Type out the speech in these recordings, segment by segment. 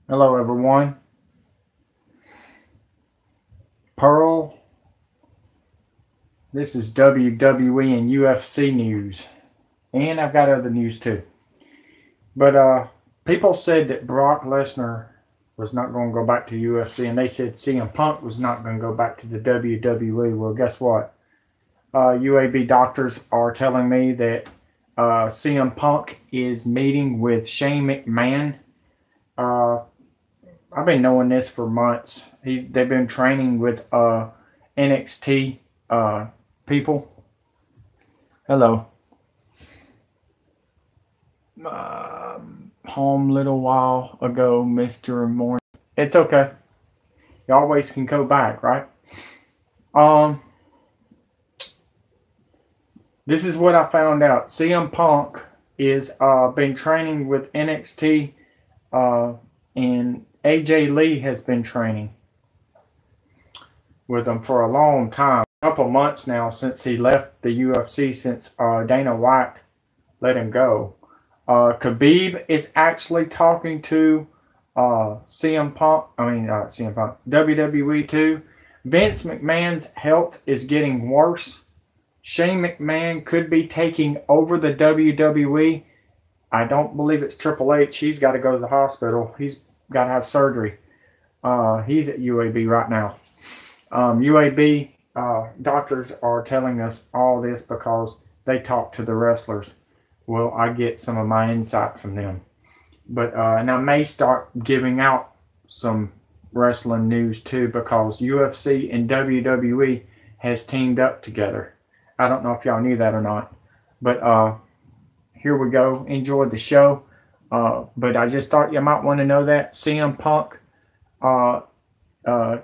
Hello everyone. Pearl. This is WWE and UFC news. And I've got other news too. But people said that Brock Lesnar was not going to go back to UFC, and they said CM Punk was not going to go back to the WWE. Well, guess what? UAB doctors are telling me that CM Punk is meeting with Shane McMahon. I've been knowing this for months. They've been training with NXT people. Hello. Home little while ago, Mr. Morning. It's okay. You always can go back, right? This is what I found out. CM Punk is been training with NXT, and AJ Lee has been training with them for a long time. A couple months now since he left the UFC, since Dana White let him go. Khabib is actually talking to CM Punk, WWE too. Vince McMahon's health is getting worse. Shane McMahon could be taking over the WWE. I don't believe it's Triple H. He's got to go to the hospital. He's got to have surgery. He's at UAB right now. UAB doctors are telling us all this because they talk to the wrestlers. Well, I get some of my insight from them. But and I may start giving out some wrestling news too, because UFC and WWE has teamed up together. I don't know if y'all knew that or not. But here we go. Enjoy the show. But I just thought you might want to know that CM Punk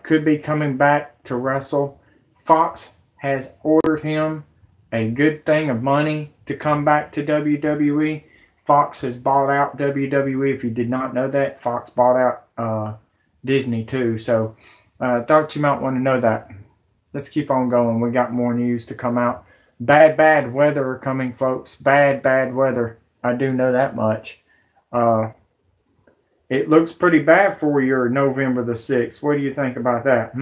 could be coming back to wrestle. Fox has ordered him a good thing of money to come back to WWE. Fox has bought out WWE. If you did not know that, Fox bought out Disney too. So I thought you might want to know that. Let's keep on going. We got more news to come out. Bad weather coming, folks. Bad weather. I do know that much. It looks pretty bad for your November the 6th. What do you think about that?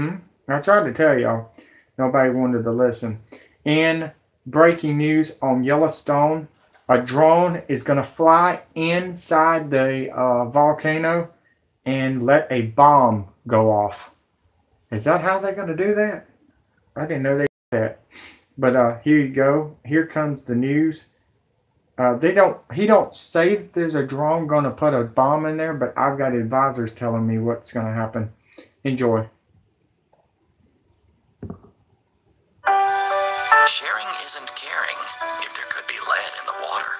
I tried to tell y'all. Nobody wanted to listen. In breaking news on Yellowstone, a drone is going to fly inside the volcano and let a bomb go off. Is that how they're going to do that? I didn't know they did that. But here you go. Here comes the news. He don't say that there's a drone going to put a bomb in there, but I've got advisors telling me what's going to happen. Enjoy. Sharing isn't caring if there could be lead in the water.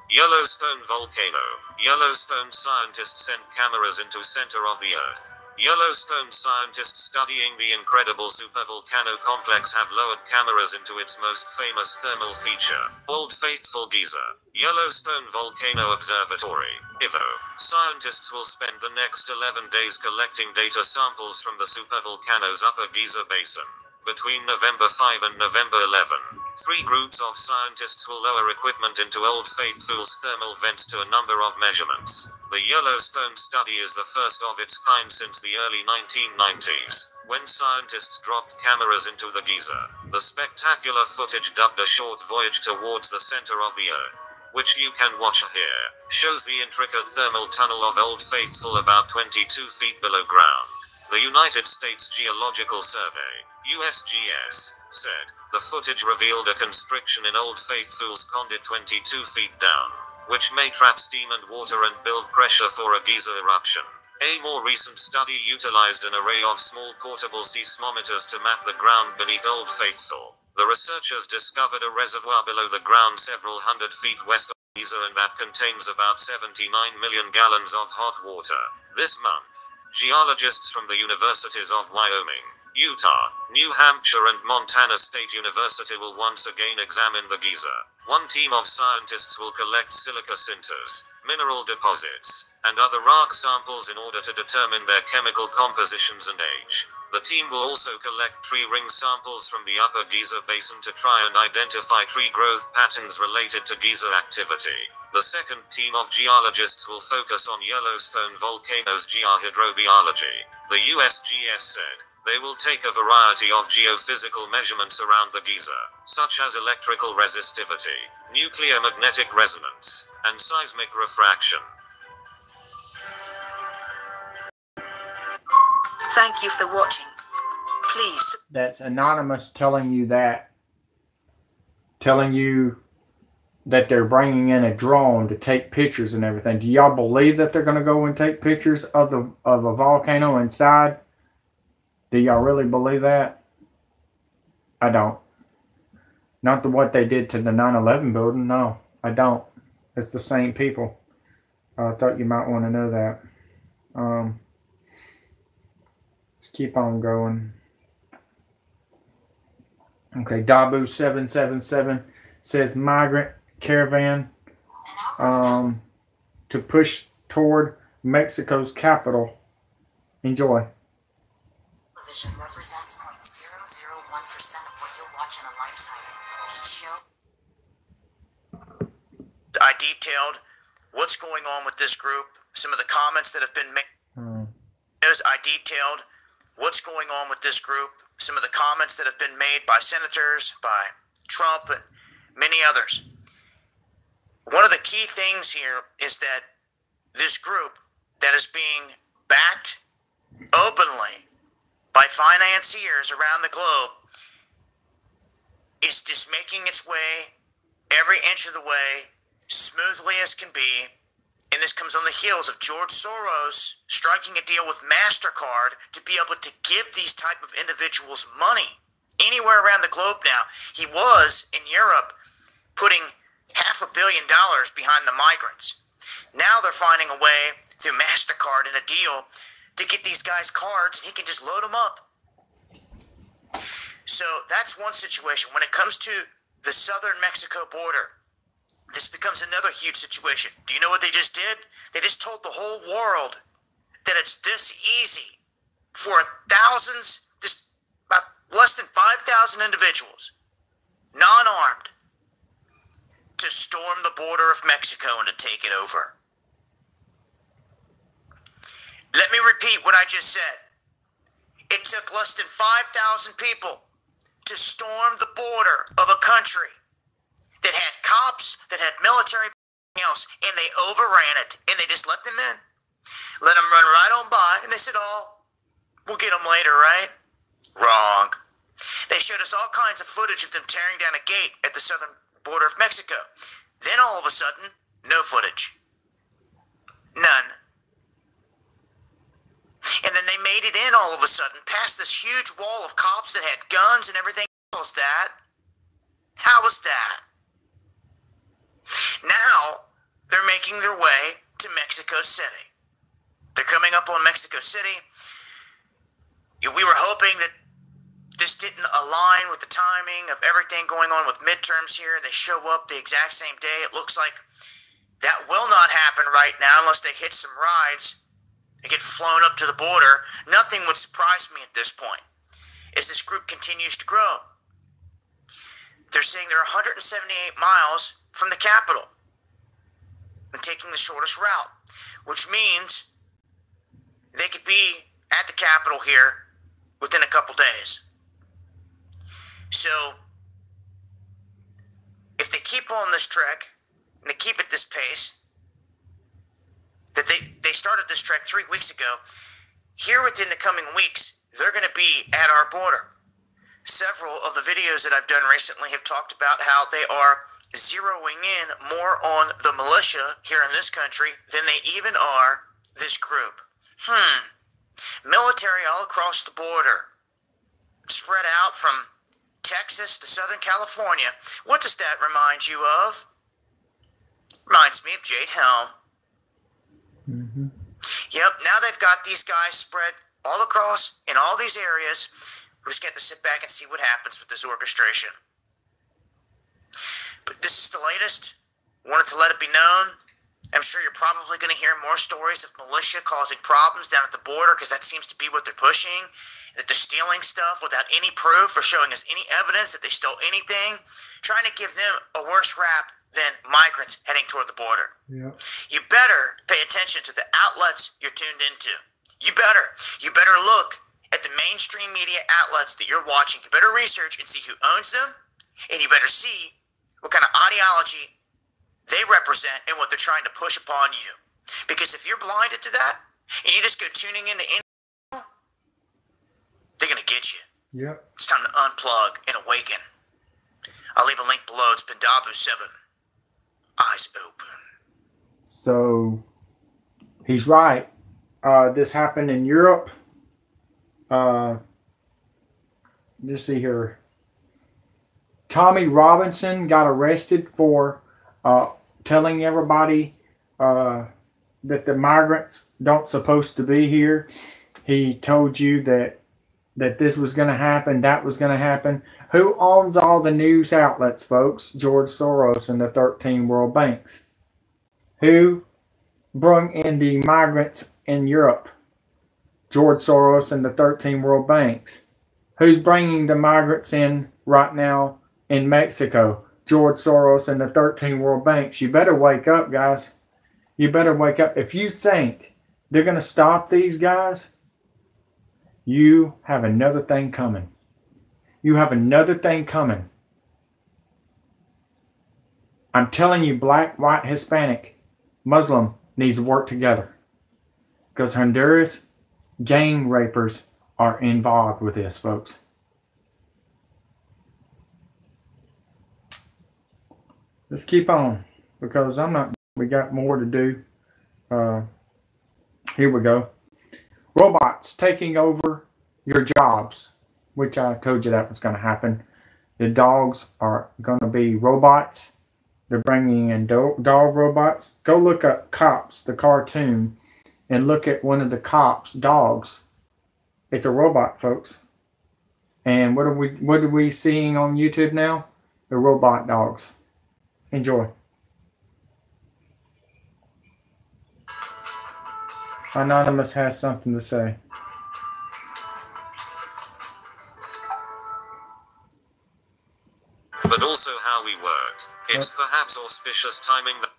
Yellowstone volcano. Yellowstone scientists sent cameras into center of the Earth. Yellowstone scientists studying the incredible supervolcano complex have lowered cameras into its most famous thermal feature, Old Faithful Giza. Yellowstone Volcano Observatory, IVO. Scientists will spend the next 11 days collecting data samples from the supervolcano's upper Giza basin. Between November 5 and November 11, 3 groups of scientists will lower equipment into Old Faithful's thermal vents to a number of measurements. The Yellowstone study is the first of its kind since the early 1990s, when scientists dropped cameras into the geyser. The spectacular footage, dubbed A Short Voyage Towards the Center of the Earth, which you can watch here, shows the intricate thermal tunnel of Old Faithful about 22 feet below ground. The United States Geological Survey, USGS, said the footage revealed a constriction in Old Faithful's conduit 22 feet down, which may trap steam and water and build pressure for a geyser eruption. A more recent study utilized an array of small portable seismometers to map the ground beneath Old Faithful. The researchers discovered a reservoir below the ground several hundred feet west of the geyser, and that contains about 79 million gallons of hot water. This month, geologists from the universities of Wyoming, Utah, New Hampshire and Montana State University will once again examine the geyser. One team of scientists will collect silica sinters, mineral deposits, and other rock samples in order to determine their chemical compositions and age. The team will also collect tree ring samples from the upper geyser basin to try and identify tree growth patterns related to geyser activity. The second team of geologists will focus on Yellowstone volcanoes geohydrobiology. The USGS said they will take a variety of geophysical measurements around the geyser, such as electrical resistivity, nuclear magnetic resonance, and seismic refraction. Thank you for watching. Please. That's anonymous telling you that. Telling you that they're bringing in a drone to take pictures and everything. Do y'all believe that they're going to go and take pictures of a volcano inside? Do y'all really believe that? I don't. Not what they did to the 9/11 building. No, I don't. It's the same people. I thought you might want to know that. Let's keep on going. Okay, Dabu777 says migrant caravan to push toward Mexico's capital. Enjoy. Television represents 0.001% of what you'll watch in a lifetime. Each show. I detailed what's going on with this group, some of the comments that have been made. I detailed what's going on with this group, some of the comments that have been made by senators, by Trump, and many others. One of the key things here is that this group that is being backed openly by financiers around the globe is just making its way every inch of the way smoothly as can be. And this comes on the heels of George Soros striking a deal with MasterCard to be able to give these type of individuals money anywhere around the globe now. He was in Europe putting $500 million behind the migrants. Now they're finding a way through MasterCard in a deal to get these guys cards, and he can just load them up. So that's one situation. When it comes to the southern Mexico border, this becomes another huge situation. Do you know what they just did? They just told the whole world that it's this easy for thousands, just about less than 5,000 individuals, non-armed, to storm the border of Mexico and to take it over. Let me repeat what I just said. It took less than 5,000 people to storm the border of a country that had cops, that had military, else, and they overran it, and they just let them in. Let them run right on by, and they said, oh, we'll get them later, right? Wrong. They showed us all kinds of footage of them tearing down a gate at the southern border of Mexico. Then all of a sudden, no footage. None. And then they made it in all of a sudden, past this huge wall of cops that had guns and everything. How was that? How was that? Now, they're making their way to Mexico City. They're coming up on Mexico City. We were hoping that this didn't align with the timing of everything going on with midterms here. They show up the exact same day. It looks like that will not happen right now unless they hit some rides and get flown up to the border. Nothing would surprise me at this point. as this group continues to grow. They're saying they're 178 miles from the capital and taking the shortest route, which means they could be at the capital here within a couple days. So, if they keep on this trek and they keep at this pace, that they started this trek 3 weeks ago, here within the coming weeks, they're going to be at our border. Several of the videos that I've done recently have talked about how they are zeroing in more on the militia here in this country than they even are this group. Military all across the border, spread out from Texas to Southern California. What does that remind you of? Reminds me of Jade Helm. Yep, now they've got these guys spread all across in all these areas. We just get to sit back and see what happens with this orchestration. But this is the latest. Wanted to let it be known. I'm sure you're probably going to hear more stories of militia causing problems down at the border, because that seems to be what they're pushing. That they're stealing stuff without any proof or showing us any evidence that they stole anything. Trying to give them a worse rap than migrants heading toward the border. Yep. You better pay attention to the outlets you're tuned into. You better look at the mainstream media outlets that you're watching. You better research and see who owns them. And you better see what kind of ideology they represent and what they're trying to push upon you. Because if you're blinded to that, and you just go tuning into any, they're going to get you. Yep. It's time to unplug and awaken. I'll leave a link below. It's been Dabu7. Eyes open. So, he's right. This happened in Europe. Let's see here. Tommy Robinson got arrested for telling everybody that the migrants don't supposed to be here. He told you that this was going to happen, that was going to happen. Who owns all the news outlets, folks? George Soros and the 13 world banks. Who brought in the migrants in Europe? George Soros and the 13 world banks. Who's bringing the migrants in right now in Mexico? George Soros and the 13 world banks. You better wake up, guys. You better wake up. If you think they're going to stop these guys, you have another thing coming. You have another thing coming. I'm telling you, black, white, Hispanic, Muslim needs to work together. Because Honduras gang rapers are involved with this, folks. Let's keep on, because we got more to do. Here we go. Robots taking over your jobs, which I told you that was going to happen. The dogs are going to be robots. They're bringing in dog robots. Go look up Cops, the cartoon, and look at one of the cops' dogs. It's a robot, folks. And what are we seeing on YouTube now? The robot dogs. Enjoy. Anonymous has something to say. But also how we work. It's perhaps auspicious timing that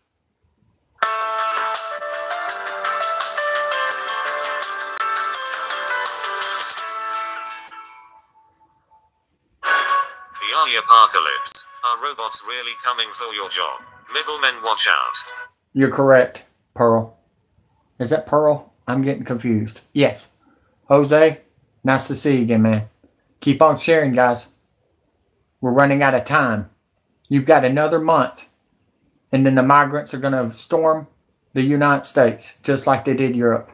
the AI apocalypse. Are robots really coming for your job? Middlemen, watch out. You're correct, Pearl. Is that Pearl? I'm getting confused. Yes. Jose, nice to see you again, man. Keep on sharing, guys. We're running out of time. You've got another month. And then the migrants are going to storm the United States, just like they did Europe.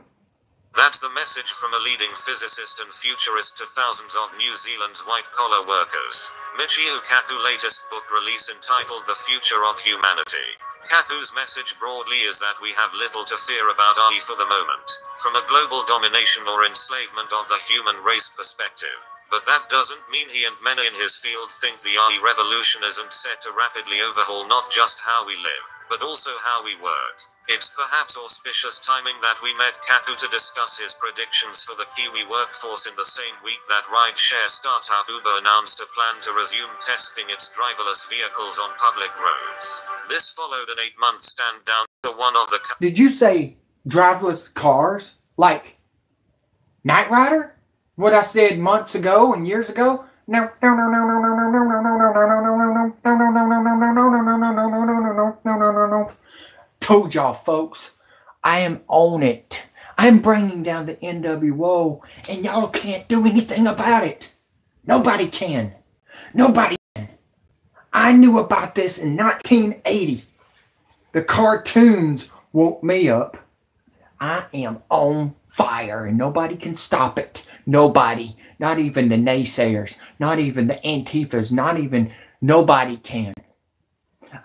That's the message from a leading physicist and futurist to thousands of New Zealand's white-collar workers. Michio Kaku latest book release entitled The Future of Humanity. Kaku's message broadly is that we have little to fear about AI for the moment, from a global domination or enslavement of the human race perspective. But that doesn't mean he and many in his field think the AI revolution isn't set to rapidly overhaul not just how we live, but also how we work. It's perhaps auspicious timing that we met Kaku to discuss his predictions for the Kiwi workforce in the same week that rideshare startup Uber announced a plan to resume testing its driverless vehicles on public roads. This followed an 8-month stand down to one of the... Did you say driverless cars? Like Knight Rider? What I said months ago and years ago? No. Told y'all, folks, I am on it. I'm bringing down the NWO, and y'all can't do anything about it. Nobody can. Nobody can. I knew about this in 1980. The cartoons woke me up. I am on fire, and nobody can stop it. Nobody. Not even the naysayers. Not even the Antifas. Nobody can.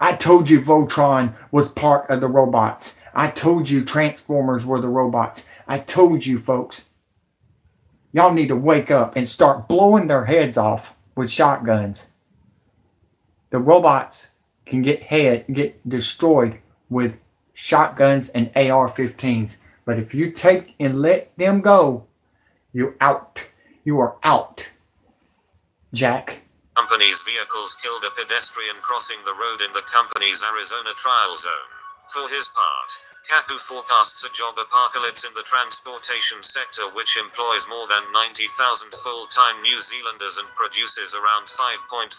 I told you Voltron was part of the robots. I told you Transformers were the robots. I told you, folks. Y'all need to wake up and start blowing their heads off with shotguns. The robots can get destroyed with shotguns and AR-15s. But if you take and let them go, you're out. You are out, Jack. Company's vehicles killed a pedestrian crossing the road in the company's Arizona trial zone. For his part, Kaku forecasts a job apocalypse in the transportation sector which employs more than 90,000 full-time New Zealanders and produces around 5.4%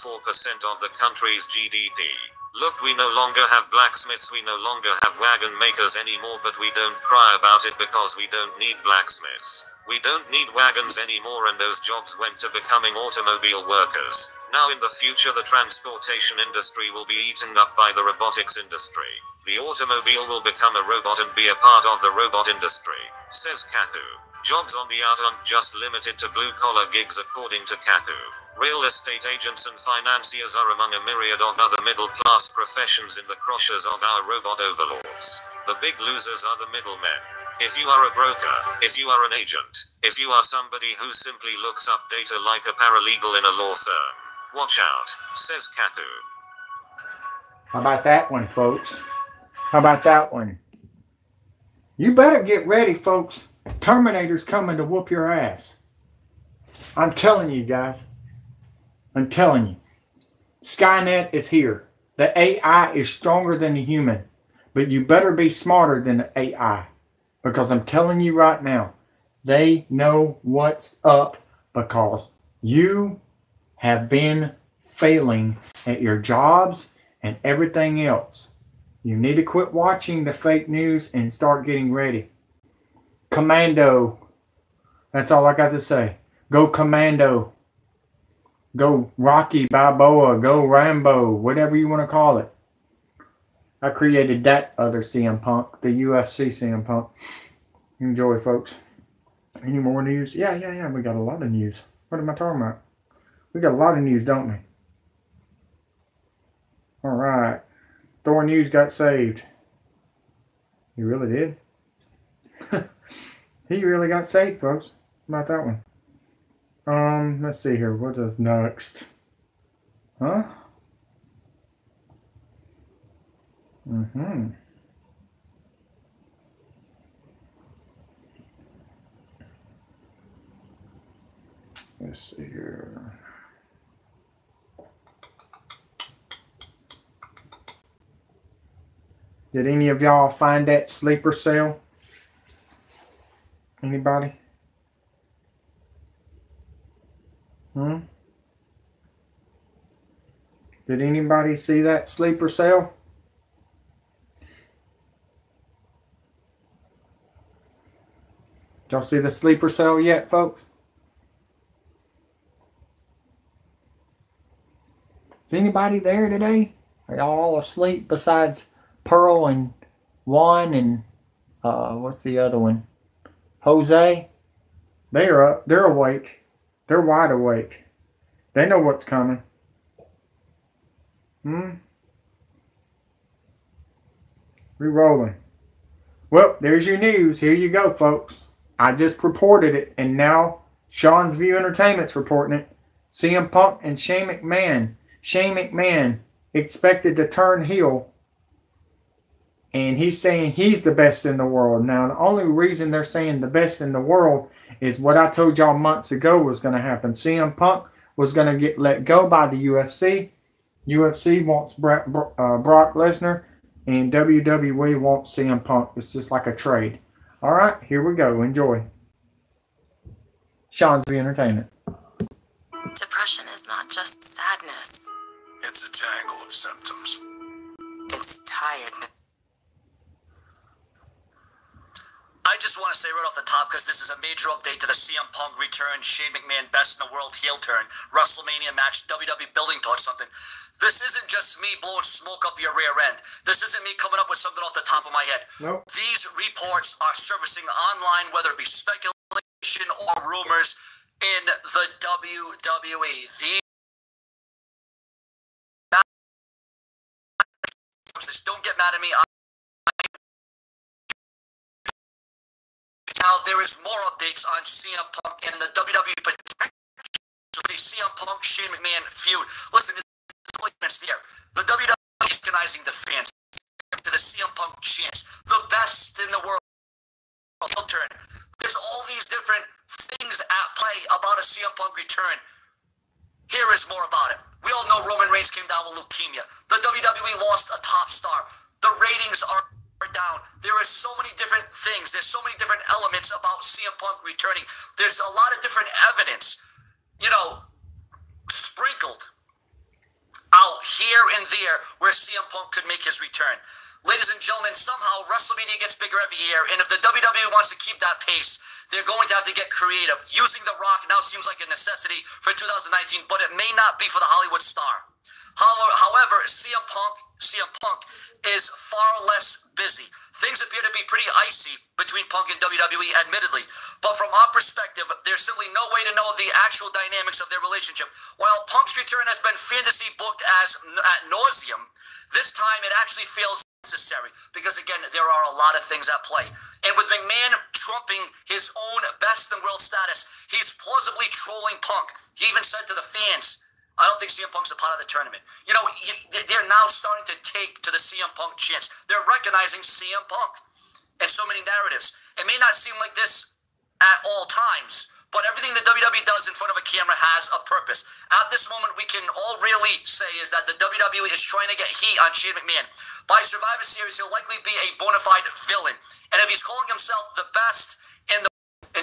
of the country's GDP. Look, we no longer have blacksmiths, we no longer have wagon makers anymore, but we don't cry about it because we don't need blacksmiths. We don't need wagons anymore, and those jobs went to becoming automobile workers. Now in the future the transportation industry will be eaten up by the robotics industry. The automobile will become a robot and be a part of the robot industry, says Kaku. Jobs on the out aren't just limited to blue-collar gigs according to Kaku. Real estate agents and financiers are among a myriad of other middle-class professions in the crushes of our robot overlords. The big losers are the middlemen. If you are a broker, if you are an agent, if you are somebody who simply looks up data like a paralegal in a law firm, watch out, says Kaku. How about that one, folks? How about that one? You better get ready, folks. Terminator's coming to whoop your ass. I'm telling you, guys. I'm telling you. Skynet is here. The AI is stronger than the human. But you better be smarter than the AI. Because I'm telling you right now, they know what's up because you have been failing at your jobs and everything else. You need to quit watching the fake news and start getting ready. Commando. That's all I got to say. Go Commando. Go Rocky Balboa. Go Rambo. Whatever you want to call it. I created that other CM Punk. The UFC CM Punk. Enjoy, folks. Any more news? Yeah. We got a lot of news. What am I talking about? We got a lot of news, don't we? Alright. Thor News got saved. He really did. He really got saved, folks. How about that one? Let's see here. What is next? Huh? Let's see here. Did any of y'all find that sleeper cell? Anybody? Did anybody see that sleeper cell? Y'all see the sleeper cell yet, folks? Is anybody there today? Are y'all all asleep besides Pearl and Juan and what's the other one? Jose? They're up. They're awake. They're wide awake. They know what's coming. We rolling. Well, there's your news. Here you go, folks. I just reported it, and now Sean's View Entertainment's reporting it. CM Punk and Shane McMahon expected to turn heel And he's saying he's the best in the world. Now, the only reason they're saying the best in the world is what I told y'all months ago was going to happen. CM Punk was going to get let go by the UFC. UFC wants Brock Lesnar, and WWE wants CM Punk. It's just like a trade. All right, here we go. Enjoy. Sean's the entertainment. Depression is not just sadness. It's a tangle of symptoms. It's tiredness. I just want to say right off the top, because this is a major update to the CM Punk return, Shane McMahon best in the world heel turn, WrestleMania match, WWE building talk, something. This isn't just me blowing smoke up your rear end. This isn't me coming up with something off the top of my head. Nope. These reports are surfacing online, whether it be speculation or rumors in the WWE. Don't get mad at me. Now, there is more updates on CM Punk and the WWE potentially CM Punk, Shane McMahon feud. Listen, it's there. The WWE organizing the fans to the CM Punk chance. The best in the world. Turn. There's all these different things at play about a CM Punk return. Here is more about it. We all know Roman Reigns came down with leukemia. The WWE lost a top star. The ratings are down. There is so many different things. There's so many different elements about CM Punk returning. There's a lot of different evidence, sprinkled out here and there where CM Punk could make his return. Ladies and gentlemen, somehow WrestleMania gets bigger every year, and if the WWE wants to keep that pace, they're going to have to get creative. Using The Rock now seems like a necessity for 2019, but it may not be for the Hollywood star. However, CM Punk is far less busy. Things appear to be pretty icy between Punk and WWE, admittedly. But from our perspective, there's simply no way to know the actual dynamics of their relationship. While Punk's return has been fantasy booked as ad nauseum, this time it actually feels necessary because, again, there are a lot of things at play. And with McMahon trumping his own best in world status, he's plausibly trolling Punk. He even said to the fans, I don't think CM Punk's a part of the tournament. They're now starting to take to the CM Punk chance. They're recognizing CM Punk in so many narratives. It may not seem like this at all times, but everything the WWE does in front of a camera has a purpose. At this moment, we can all really say is that the WWE is trying to get heat on Shane McMahon. By Survivor Series, he'll likely be a bona fide villain. And if he's calling himself the best in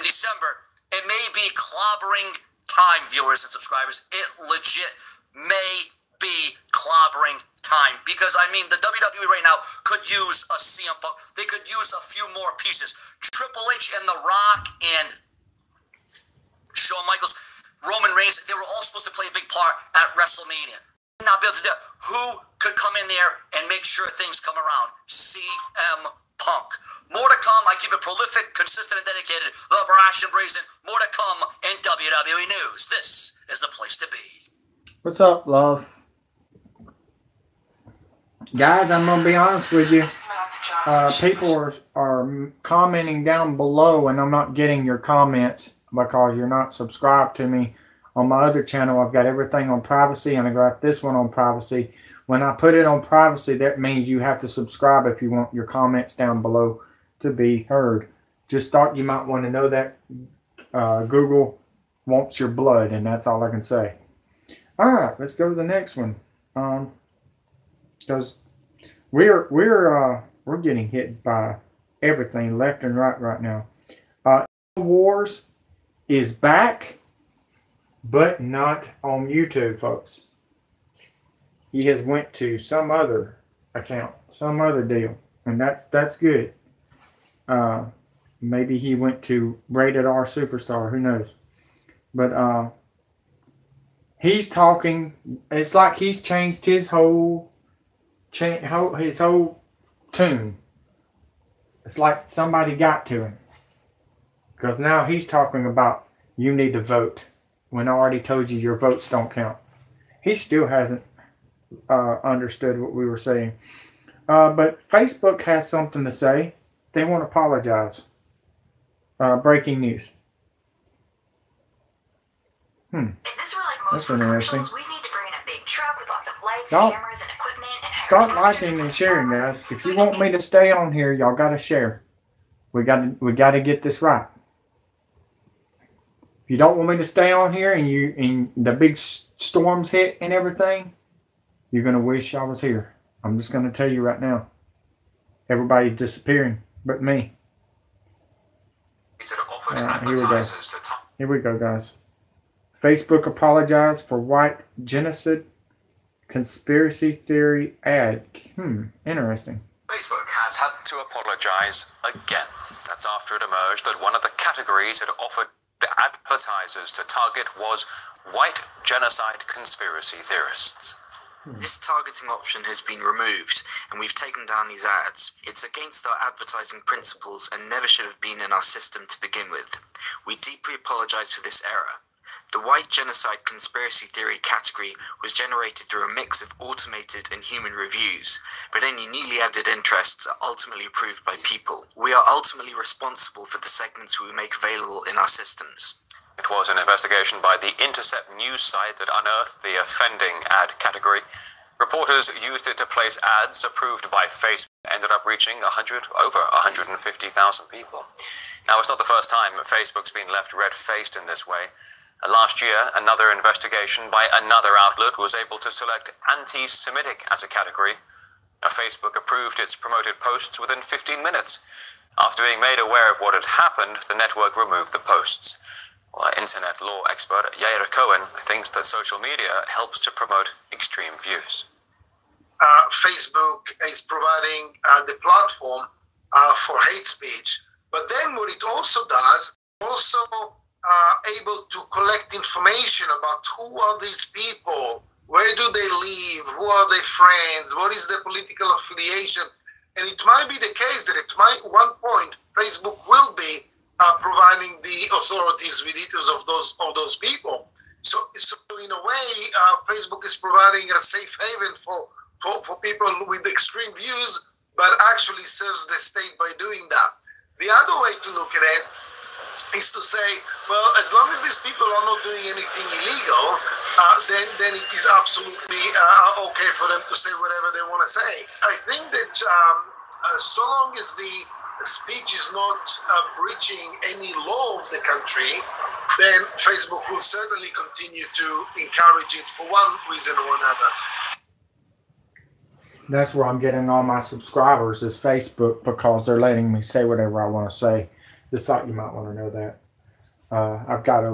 December, it may be clobbering time, viewers and subscribers. It legit may be clobbering time because, the WWE right now could use a CM Punk. They could use a few more pieces. Triple H and The Rock and Shawn Michaels, Roman Reigns, they were all supposed to play a big part at WrestleMania. Not be able to do that. Who could come in there and make sure things come around? CM Punk. More to come. I keep it prolific, consistent, and dedicated. The brash and brazen. More to come in WWE news. This is the place to be. What's up, love? Guys, I'm going to be honest with you. People are commenting down below, and I'm not getting your comments because you're not subscribed to me. On my other channel, I've got everything on privacy, and I got this one on privacy. When I put it on privacy, that means you have to subscribe if you want your comments down below to be heard. Just thought you might want to know that Google wants your blood, and that's all I can say. All right, let's go to the next one. Because we're getting hit by everything left and right now. Wars is back, but not on YouTube, folks. He has went to some other account, some other deal, and that's good. Maybe he went to Rated R Superstar, who knows? But he's talking. It's like he's changed his whole tune. It's like somebody got to him because now he's talking about you need to vote when I already told you your votes don't count. He still hasn't understood what we were saying. But Facebook has something to say. They want to apologize. Breaking news. If this were like most That's interesting. commercials, we need to bring in a big truck with lots of lights, Don't cameras, and equipment. And start liking and sharing, guys. If you want me to stay on here, y'all gotta share. We gotta get this right. If you don't want me to stay on here and the big storms hit and everything, you're gonna wish I was here. I'm just gonna tell you right now. Everybody's disappearing, but me. Here we go. Here we go, guys. Facebook apologized for white genocide conspiracy theory ad. Interesting. Facebook has had to apologize again. That's after it emerged that one of the categories it offered advertisers to target was white genocide conspiracy theorists. This targeting option has been removed, and we've taken down these ads. It's against our advertising principles and never should have been in our system to begin with. We deeply apologize for this error. The white genocide conspiracy theory category was generated through a mix of automated and human reviews, but any newly added interests are ultimately approved by people. We are ultimately responsible for the segments we make available in our systems. It was an investigation by the Intercept news site that unearthed the offending ad category. Reporters used it to place ads approved by Facebook, ended up reaching over 150,000 people. Now, it's not the first time Facebook's been left red-faced in this way. Last year, another investigation by another outlet was able to select anti-Semitic as a category. Now, Facebook approved its promoted posts within 15 minutes. After being made aware of what had happened, the network removed the posts. Internet law expert Yair Cohen thinks that social media helps to promote extreme views. Facebook is providing the platform for hate speech, but then what it also does, able to collect information about who are these people, where do they live, who are their friends, what is their political affiliation, and it might be the case that at one point Facebook will be providing the authorities with details of those people. So in a way, Facebook is providing a safe haven for people with extreme views, but actually serves the state by doing that. The other way to look at it is to say, well, as long as these people are not doing anything illegal, then it is absolutely okay for them to say whatever they want to say. I think that so long as the speech is not breaching any law of the country, then Facebook will certainly continue to encourage it for one reason or another. That's where I'm getting all my subscribers is Facebook, because they're letting me say whatever I want to say. Just thought you might want to know that. I've got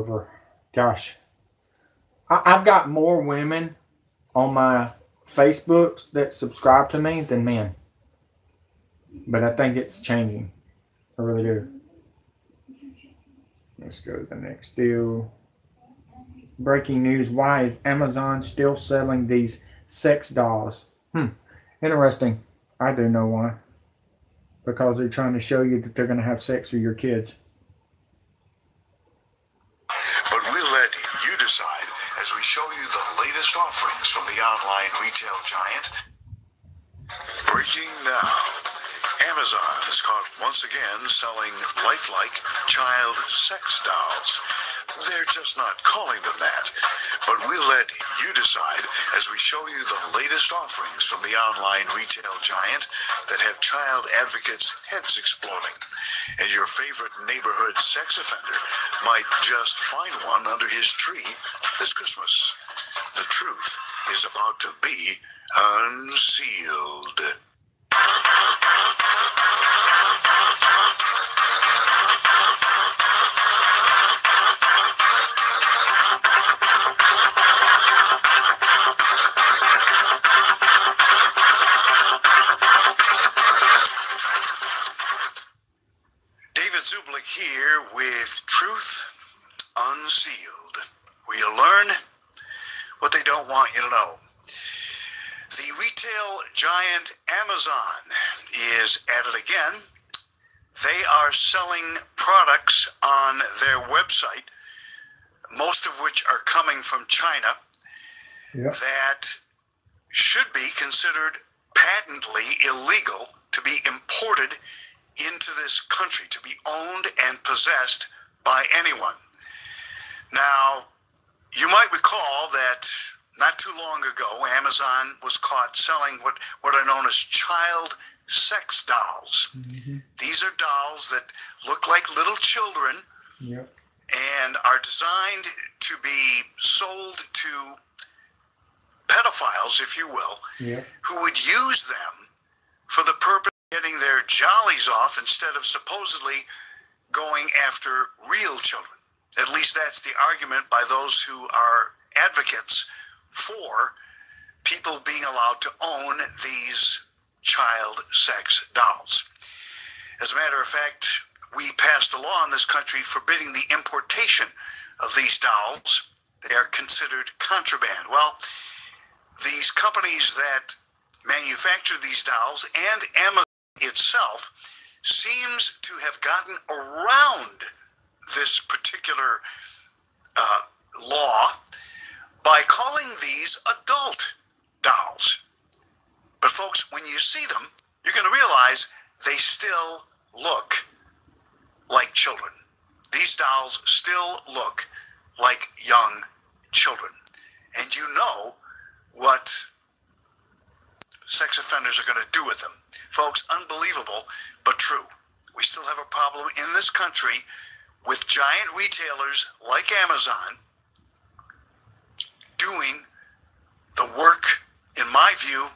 I've got more women on my Facebooks that subscribe to me than men. But I think it's changing. I really do. Let's go to the next deal. Breaking news. Why is Amazon still selling these sex dolls? Interesting. I do know why. Because they're trying to show you that they're going to have sex with your kids. But we'll let you decide as we show you the latest offerings from the online retail giant. Breaking now. Amazon is caught once again selling lifelike child sex dolls. They're just not calling them that. But we'll let you decide as we show you the latest offerings from the online retail giant that have child advocates' heads exploding. And your favorite neighborhood sex offender might just find one under his tree this Christmas. The truth is about to be unsealed. Here with Truth Unsealed, where you learn what they don't want you to know. The retail giant Amazon is at it again. They are selling products on their website, most of which are coming from China, that should be considered patently illegal to be imported into this country, to be owned and possessed by anyone. Now, you might recall that not too long ago, Amazon was caught selling what are known as child sex dolls. Mm-hmm. These are dolls that look like little children. Yep. And are designed to be sold to pedophiles, if you will, Yep. who would use them for the purpose of getting their jollies off instead of supposedly going after real children. At least that's the argument by those who are advocates for people being allowed to own these child sex dolls. As a matter of fact, we passed a law in this country forbidding the importation of these dolls. They are considered contraband. Well, these companies that manufacture these dolls and Amazon itself seems to have gotten around this particular law by calling these adult dolls. But folks, when you see them, you're going to realize they still look like children. These dolls still look like young children. And you know what sex offenders are going to do with them. Folks, unbelievable, but true. We still have a problem in this country with giant retailers like Amazon doing the work, in my view,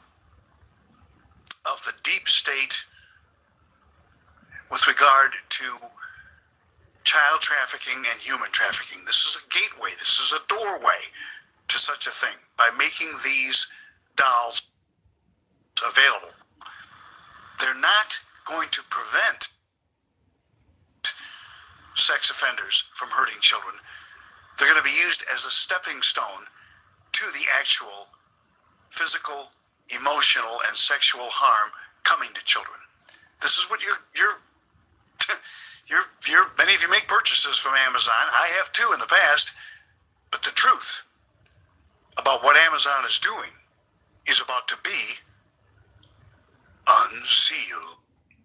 of the deep state with regard to child trafficking and human trafficking. This is a gateway. This is a doorway to such a thing by making these dolls available. They're not going to prevent sex offenders from hurting children. They're going to be used as a stepping stone to the actual physical, emotional, and sexual harm coming to children. This is what many of you make purchases from Amazon. I have too in the past. But the truth about what Amazon is doing is about to be unsealed.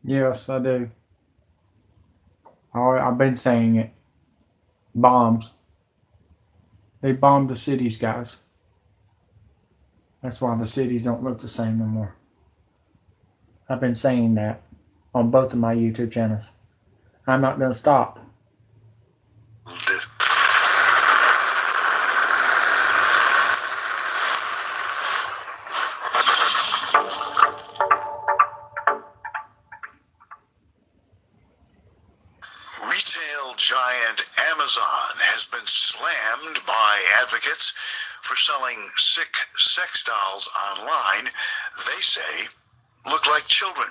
Yes, I do. I've been saying it. Bombs. They bombed the cities, guys. That's why the cities don't look the same no more. I've been saying that on both of my YouTube channels. I'm not going to stop. Retail giant Amazon has been slammed by advocates for selling sick sex dolls online. They say look like children.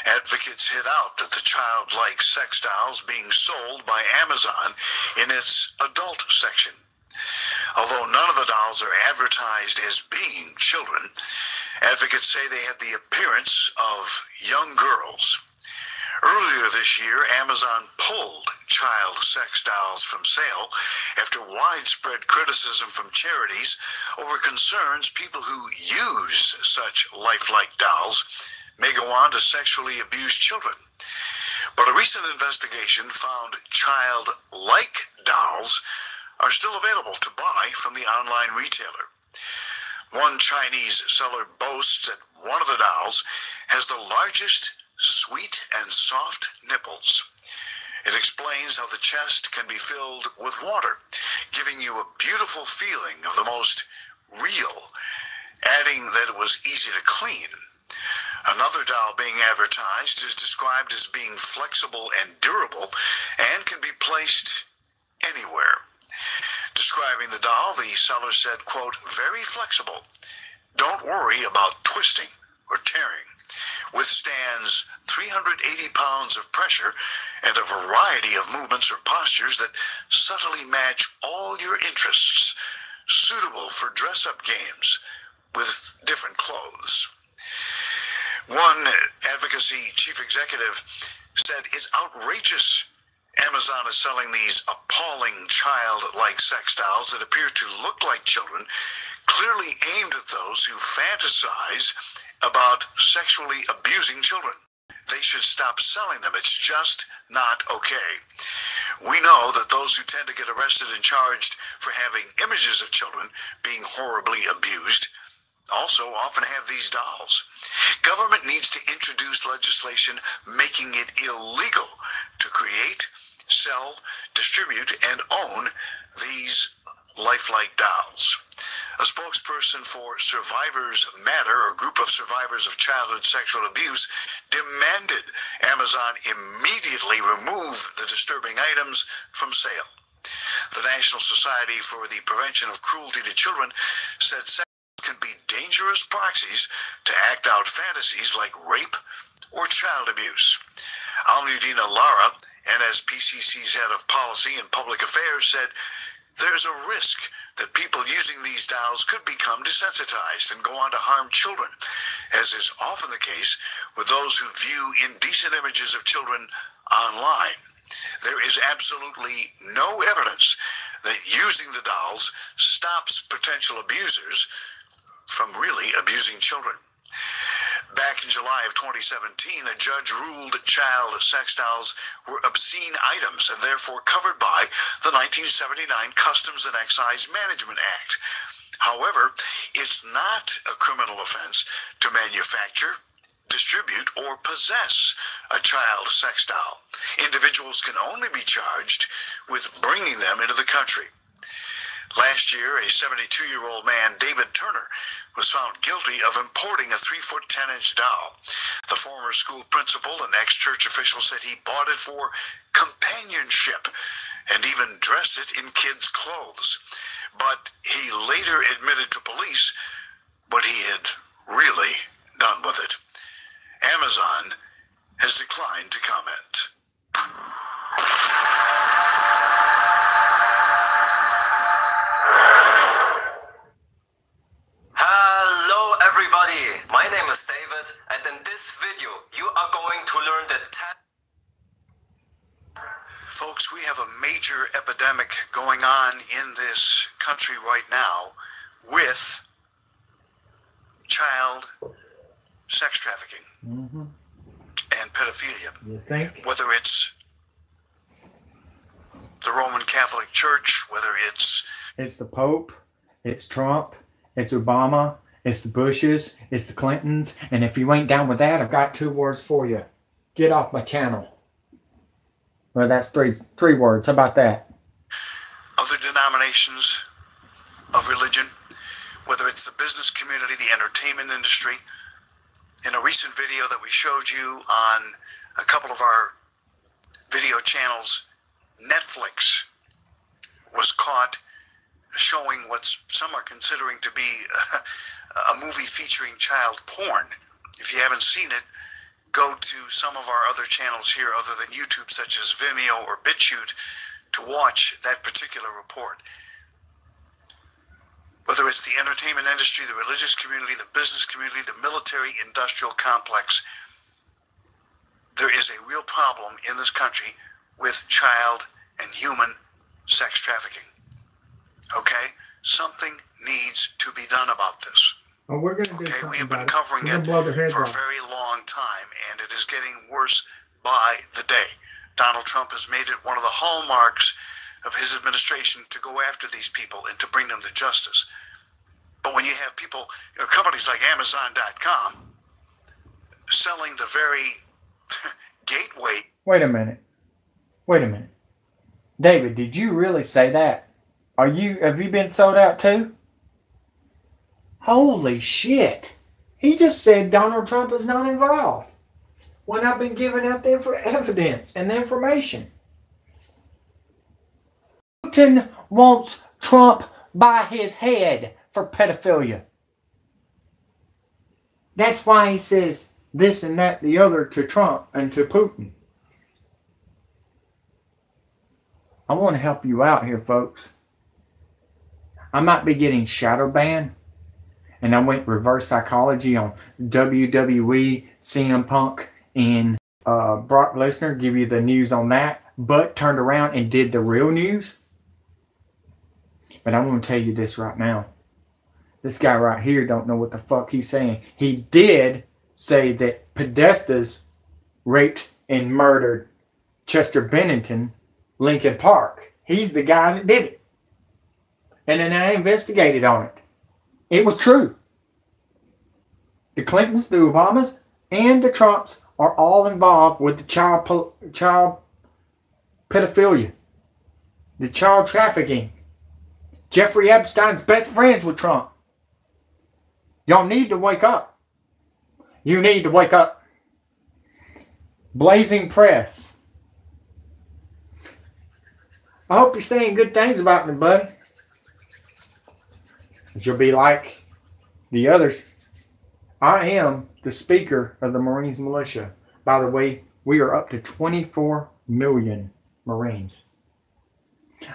Advocates hit out that the childlike sex dolls being sold by Amazon in its adult section. Although none of the dolls are advertised as being children, advocates say they had the appearance of young girls. Earlier this year, Amazon pulled child sex dolls from sale after widespread criticism from charities over concerns people who use such lifelike dolls may go on to sexually abuse children. But a recent investigation found child-like dolls are still available to buy from the online retailer. One Chinese seller boasts that one of the dolls has the largest sweet and soft nipples. It explains how the chest can be filled with water, giving you a beautiful feeling of the most real, adding that it was easy to clean. Another doll being advertised is described as being flexible and durable and can be placed anywhere. Describing the doll, the seller said, quote, very flexible. Don't worry about twisting or tearing. Withstands 380 pounds of pressure and a variety of movements or postures that subtly match all your interests, suitable for dress-up games with different clothes. One advocacy chief executive said, it's outrageous. Amazon is selling these appalling child-like sex dolls that appear to look like children, clearly aimed at those who fantasize about sexually abusing children. They should stop selling them. It's just not okay. We know that those who tend to get arrested and charged for having images of children being horribly abused also often have these dolls. Government needs to introduce legislation making it illegal to create, sell, distribute, and own these lifelike dolls. A spokesperson for Survivors Matter, a group of survivors of childhood sexual abuse, demanded Amazon immediately remove the disturbing items from sale. The National Society for the Prevention of Cruelty to Children said sex can be dangerous proxies to act out fantasies like rape or child abuse. Almudena Lara, NSPCC's head of policy and public affairs, said there's a risk that people using these dolls could become desensitized and go on to harm children, as is often the case with those who view indecent images of children online. There is absolutely no evidence that using the dolls stops potential abusers from really abusing children. Back in July of 2017, a judge ruled child sex dolls were obscene items and therefore covered by the 1979 Customs and Excise Management Act. However, it's not a criminal offense to manufacture, distribute, or possess a child sex doll. Individuals can only be charged with bringing them into the country. Last year, a 72-year-old man, David Turner, was found guilty of importing a 3-foot 10-inch doll. The former school principal and ex-church official said he bought it for companionship and even dressed it in kids' clothes. But he later admitted to police what he had really done with it. Amazon has declined to comment. Hello everybody, my name is David, and in this video you are going to learn the Folks, we have a major epidemic going on in this country right now with child sex trafficking and pedophilia. You think? Whether it's the Roman Catholic Church, whether it's the Pope, it's Trump, it's Obama, it's the Bushes, it's the Clintons, and if you ain't down with that, I've got 2 words for you. Get off my channel. Well, that's three words. How about that? other denominations of religion, whether it's the business community, the entertainment industry. In a recent video that we showed you on a couple of our video channels, Netflix was caught showing what some are considering to be a movie featuring child porn. If you haven't seen it, go to some of our other channels here other than YouTube, such as Vimeo or BitChute, to watch that particular report. Whether it's the entertainment industry, the religious community, the business community, the military-industrial complex, there is a real problem in this country with child and human sex trafficking. Okay? Something needs to be done about this. Oh, we're going to do okay, we have been about covering it for a very long time, and it is getting worse by the day. Donald Trump has made it one of the hallmarks of his administration to go after these people and to bring them to justice. But when you have people, companies like Amazon.com selling the very gateway. Wait a minute. David, did you really say that? Have you been sold out too? Holy shit. He just said Donald Trump is not involved when I've been giving out the evidence and the information. Putin wants Trump by his head for pedophilia. That's why he says this and that, the other to Trump and to Putin. I want to help you out here, folks. I might be getting shadow banned. And I went reverse psychology on WWE, CM Punk, and Brock Lesnar, give you the news on that, but turned around and did the real news. But I'm going to tell you this right now. This guy right here don't know what the fuck he's saying. He did say that Podestas raped and murdered Chester Bennington, Lincoln Park. He's the guy that did it. And then I investigated on it. It was true. The Clintons, the Obamas, and the Trumps are all involved with the child pedophilia, the child trafficking. Jeffrey Epstein's best friends with Trump. Y'all need to wake up. You need to wake up. Blazing Press. I hope you're saying good things about me, buddy. You'll be like the others. I am the Speaker of the Marines Militia. By the way, we are up to 24 million Marines.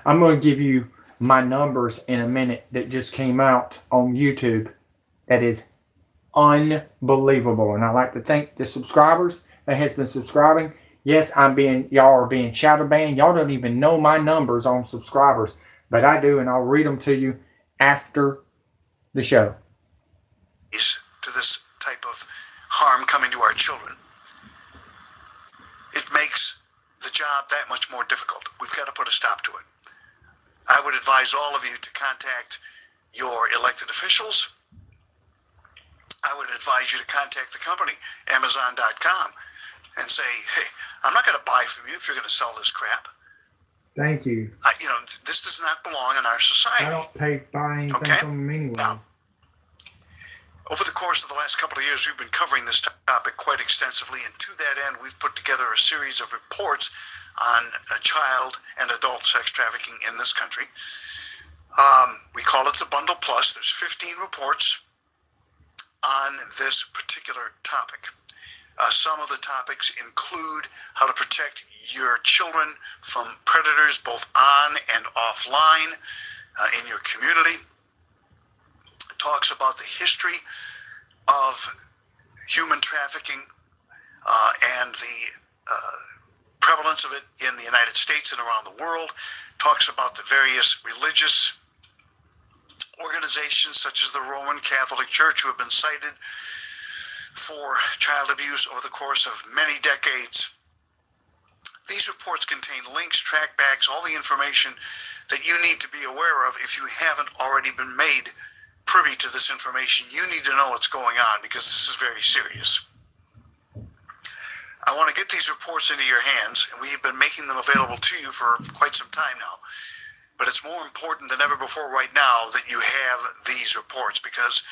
I'm going to give you my numbers in a minute that just came out on YouTube. That is unbelievable. And I'd like to thank the subscribers that has been subscribing. Yes, y'all are being shadow banned. Y'all don't even know my numbers on subscribers, but I do, and I'll read them to you after the show. To this type of harm coming to our children, it makes the job that much more difficult. We've got to put a stop to it. I would advise all of you to contact your elected officials. I would advise you to contact the company, Amazon.com, and say, hey, I'm not going to buy from you if you're going to sell this crap. Thank you. This does not belong in our society. I don't buy anything from them anyway. Now, over the course of the last couple of years, we've been covering this topic quite extensively, and to that end, we've put together a series of reports on child and adult sex trafficking in this country. We call it the Bundle Plus. There's 15 reports on this particular topic. Some of the topics include how to protect your children from predators both on and offline in your community. It talks about the history of human trafficking and the prevalence of it in the United States and around the world. It talks about the various religious organizations such as the Roman Catholic Church who have been cited for child abuse over the course of many decades. These reports contain links, trackbacks, all the information that you need to be aware of. If you haven't already been made privy to this information, you need to know what's going on, because this is very serious. I want to get these reports into your hands, and we've been making them available to you for quite some time now. But it's more important than ever before right now that you have these reports, because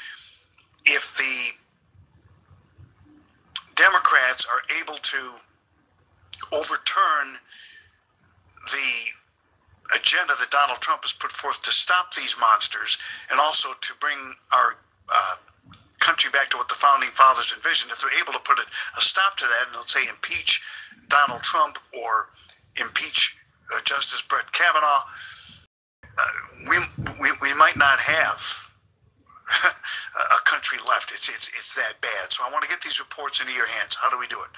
if the Democrats are able to overturn the agenda that Donald Trump has put forth to stop these monsters and also to bring our country back to what the founding fathers envisioned, if they're able to put a stop to that and let's say impeach Donald Trump or impeach Justice Brett Kavanaugh, we might not have a country left. It's that bad. So I want to get these reports into your hands. How do we do it?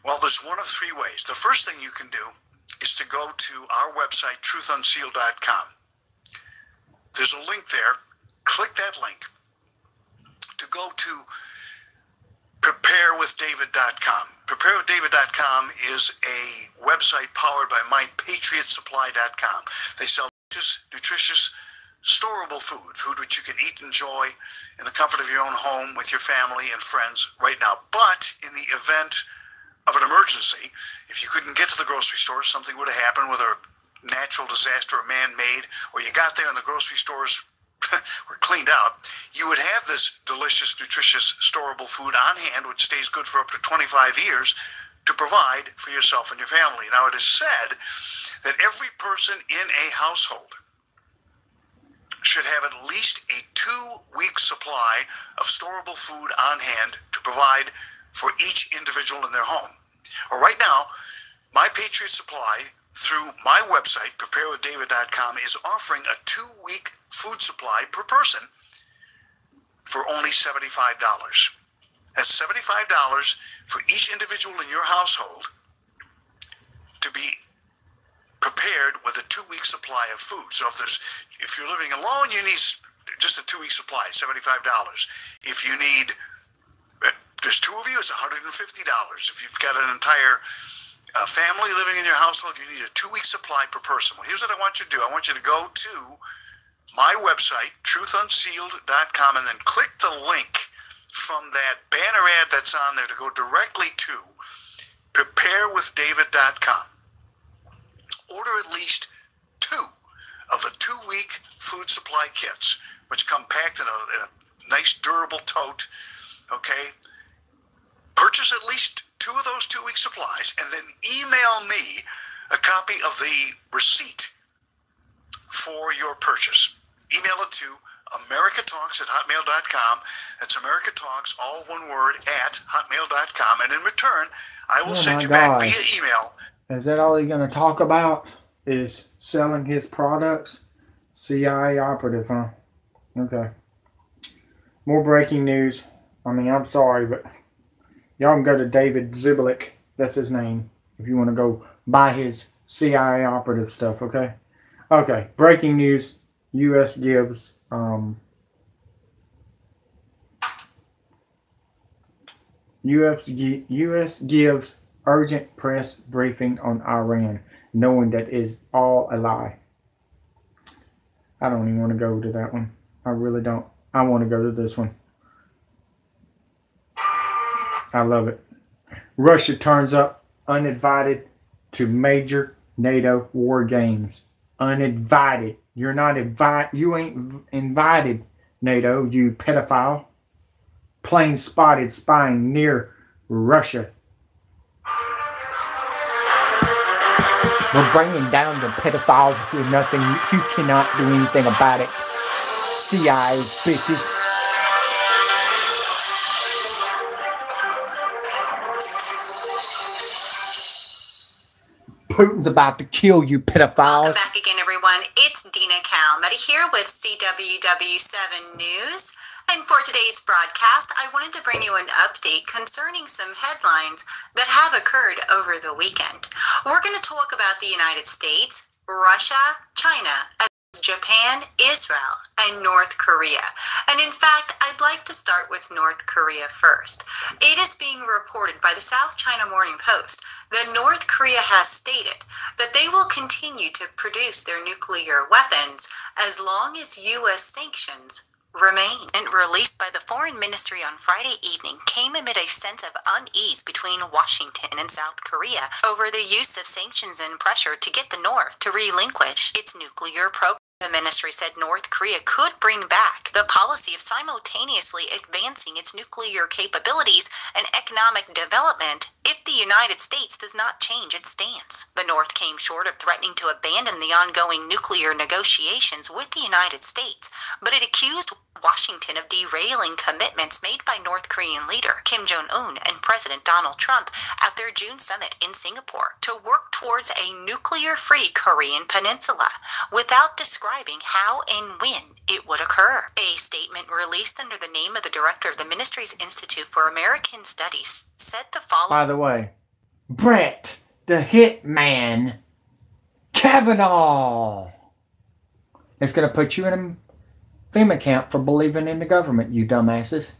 Well, there's one of three ways. The first thing you can do is to go to our website, truthunsealed.com. There's a link there. Click that link to go to preparewithdavid.com. Preparewithdavid.com is a website powered by mypatriotsupply.com. They sell nutritious, storable food which you can eat and enjoy in the comfort of your own home with your family and friends right now. But in the event of an emergency, if you couldn't get to the grocery store, something would have happened with a natural disaster or man-made, or you got there and the grocery stores were cleaned out, you would have this delicious, nutritious, storable food on hand, which stays good for up to 25 years to provide for yourself and your family. Now, it is said that every person in a household should have at least a 2-week supply of storable food on hand to provide for each individual in their home. Well, right now, My Patriot Supply, through my website, preparewithdavid.com, is offering a 2-week food supply per person for only $75. That's $75 for each individual in your household to be prepared with a 2-week supply of food. So if you're living alone, you need just a 2-week supply, $75. If you need, there's 2 of you, it's $150. If you've got an entire family living in your household, you need a 2-week supply per person. Well, here's what I want you to do. I want you to go to my website, truthunsealed.com, and then click the link from that banner ad that's on there to go directly to preparewithdavid.com. Order at least 2 of the 2-week food supply kits, which come packed in a nice durable tote, okay? Purchase at least 2 of those 2-week supplies, and then email me a copy of the receipt for your purchase. Email it to americatalks@hotmail.com. That's americatalks, all one word, at hotmail.com. And in return, I will send you back via email. Is that all he's going to talk about? Is selling his products? CIA operative, huh? Okay. More breaking news. I mean, I'm sorry, but y'all can go to David Zubelik. That's his name. If you want to go buy his CIA operative stuff, okay? Okay. Breaking news. U.S. gives U.S. gives urgent press briefing on Iran, knowing that is all a lie. I don't even want to go to that one. I really don't. I want to go to this one. I love it. Russia turns up uninvited to major NATO war games. Uninvited. You're not invited. You ain't invited, NATO, you pedophile. Plane spotted spying near Russia. We're bringing down the pedophiles for nothing. You cannot do anything about it. CIA bitches. Putin's about to kill you, pedophiles. Welcome back again, everyone. It's Dina Calmetti here with CWW7 News. And for today's broadcast, I wanted to bring you an update concerning some headlines that have occurred over the weekend. We're going to talk about the United States, Russia, China, Japan, Israel, and North Korea. And in fact, I'd like to start with North Korea first. It is being reported by the South China Morning Post that North Korea has stated that they will continue to produce their nuclear weapons as long as U.S. sanctions remain. And released by the Foreign Ministry on Friday evening came amid a sense of unease between Washington and South Korea over the use of sanctions and pressure to get the North to relinquish its nuclear program. The ministry said North Korea could bring back the policy of simultaneously advancing its nuclear capabilities and economic development if the United States does not change its stance. The North came short of threatening to abandon the ongoing nuclear negotiations with the United States, but it accused Washington of derailing commitments made by North Korean leader Kim Jong-un and President Donald Trump at their June summit in Singapore to work towards a nuclear-free Korean peninsula without describing how and when it would occur. A statement released under the name of the director of the ministry's Institute for American Studies said the following. By the way, Brett, the hitman, Kavanaugh, is going to put you in a FEMA camp for believing in the government, you dumbasses.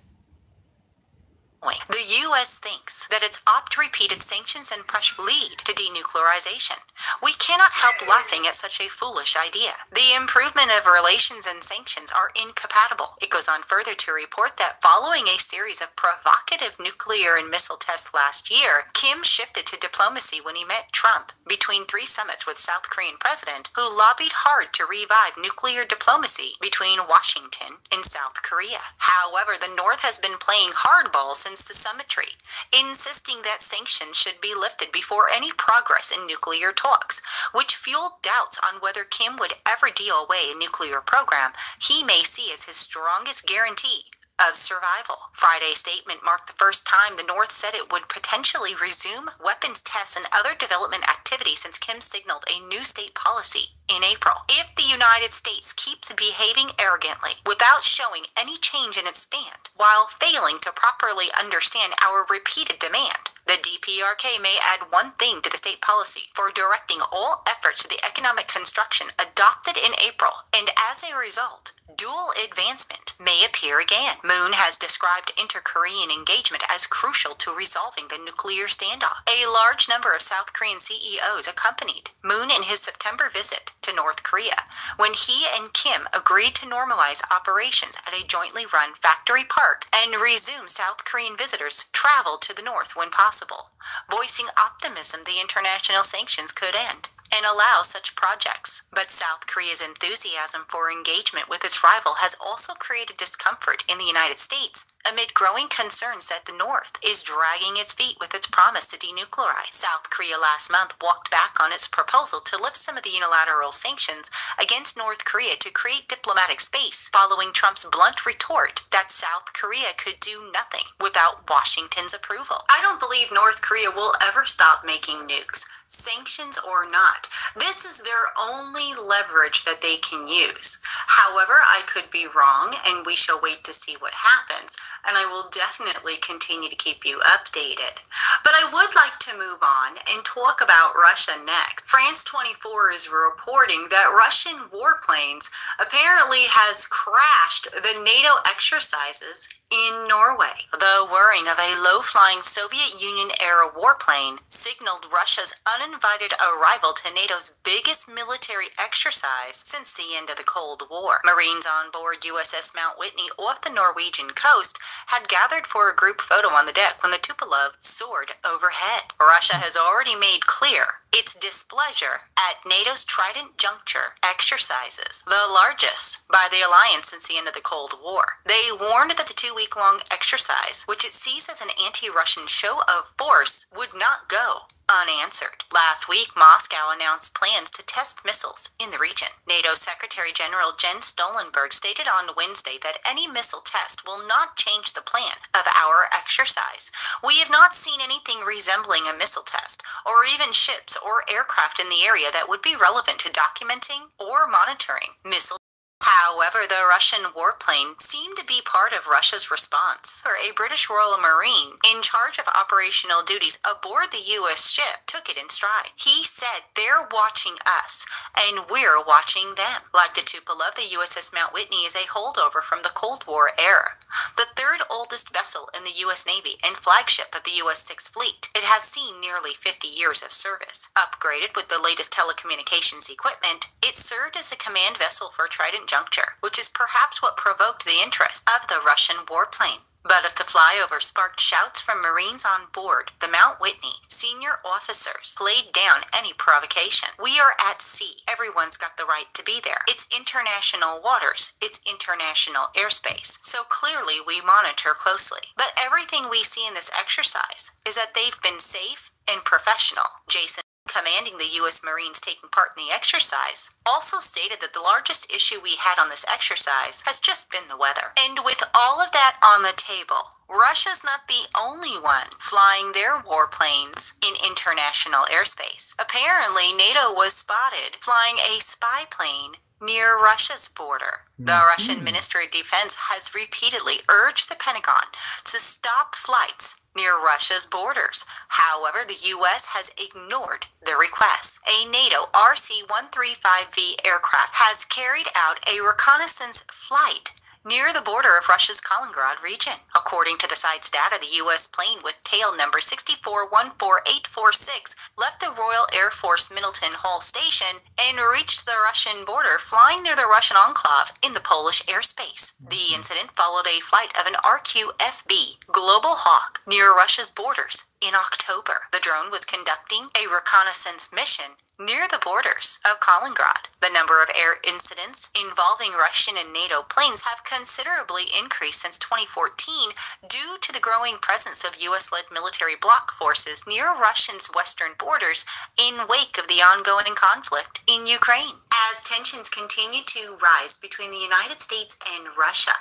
The U.S. thinks that its oft-repeated sanctions and pressure lead to denuclearization. We cannot help laughing at such a foolish idea. The improvement of relations and sanctions are incompatible. It goes on further to report that following a series of provocative nuclear and missile tests last year, Kim shifted to diplomacy when he met Trump between 3 summits with South Korean president, who lobbied hard to revive nuclear diplomacy between Washington and South Korea. However, the North has been playing hardball since the summitry, insisting that sanctions should be lifted before any progress in nuclear talks, which fueled doubts on whether Kim would ever deal away a nuclear program he may see as his strongest guarantee of survival. Friday's statement marked the first time the North said it would potentially resume weapons tests and other development activity since Kim signaled a new state policy in April. If the United States keeps behaving arrogantly without showing any change in its stand, while failing to properly understand our repeated demand The DPRK may add one thing to the state policy for directing all efforts to the economic construction adopted in April, and as a result, dual advancement may appear again. Moon has described inter-Korean engagement as crucial to resolving the nuclear standoff. A large number of South Korean CEOs accompanied Moon in his September visit to North Korea, when he and Kim agreed to normalize operations at a jointly run factory park and resume South Korean visitors' travel to the north when possible, voicing optimism the international sanctions could end and allow such projects. But South Korea's enthusiasm for engagement with its rival has also created discomfort in the United States amid growing concerns that the North is dragging its feet with its promise to denuclearize. South Korea last month walked back on its proposal to lift some of the unilateral sanctions against North Korea to create diplomatic space, following Trump's blunt retort that South Korea could do nothing without Washington's approval. I don't believe North Korea will ever stop making nukes, sanctions or not. This is their only leverage that they can use. However, I could be wrong, and we shall wait to see what happens, and I will definitely continue to keep you updated. But I would like to move on and talk about Russia next. France 24 is reporting that Russian warplanes apparently has crashed the NATO exercises in Norway. The whirring of a low-flying Soviet Union-era warplane signaled Russia's uninvited arrival to NATO's biggest military exercise since the end of the Cold War. Marines on board USS Mount Whitney off the Norwegian coast had gathered for a group photo on the deck when the Tupolev soared overhead. Russia has already made clear its displeasure at NATO's Trident Juncture exercises, the largest by the alliance since the end of the Cold War. They warned that the two-week-long exercise, which it sees as an anti-Russian show of force, would not go unanswered. Last week, Moscow announced plans to test missiles in the region. NATO Secretary General Jens Stoltenberg stated on Wednesday that any missile test will not change the plan of our exercise. We have not seen anything resembling a missile test, or even ships or aircraft in the area that would be relevant to documenting or monitoring missile. However, the Russian warplane seemed to be part of Russia's response. A British Royal Marine in charge of operational duties aboard the U.S. ship took it in stride. He said, "They're watching us, and we're watching them." Like the Tupolev, the USS Mount Whitney is a holdover from the Cold War era, the third oldest vessel in the U.S. Navy and flagship of the U.S. Sixth Fleet. It has seen nearly 50 years of service. Upgraded with the latest telecommunications equipment, it served as a command vessel for Trident Juncture, which is perhaps what provoked the interest of the Russian warplane. But if the flyover sparked shouts from Marines on board the Mount Whitney, senior officers played down any provocation. We are at sea. Everyone's got the right to be there. It's international waters. It's international airspace. So clearly we monitor closely. But everything we see in this exercise is that they've been safe and professional. Jason, commanding the U.S. Marines taking part in the exercise, also stated that the largest issue we had on this exercise has just been the weather. And with all of that on the table, Russia's not the only one flying their warplanes in international airspace. Apparently, NATO was spotted flying a spy plane near Russia's border. The Russian Ministry of Defense has repeatedly urged the Pentagon to stop flights near Russia's borders. However, the U.S. has ignored the request. A NATO RC-135V aircraft has carried out a reconnaissance flight near the border of Russia's Kaliningrad region. According to the site's data, the U.S. plane with tail number 6414846 left the Royal Air Force Middleton Hall Station and reached the Russian border, flying near the Russian enclave in the Polish airspace. The incident followed a flight of an RQFB Global Hawk near Russia's borders in October. The drone was conducting a reconnaissance mission near the borders of Kaliningrad. The number of air incidents involving Russian and NATO planes have considerably increased since 2014 due to the growing presence of U.S.-led military bloc forces near Russia's western borders in wake of the ongoing conflict in Ukraine. As tensions continue to rise between the United States and Russia,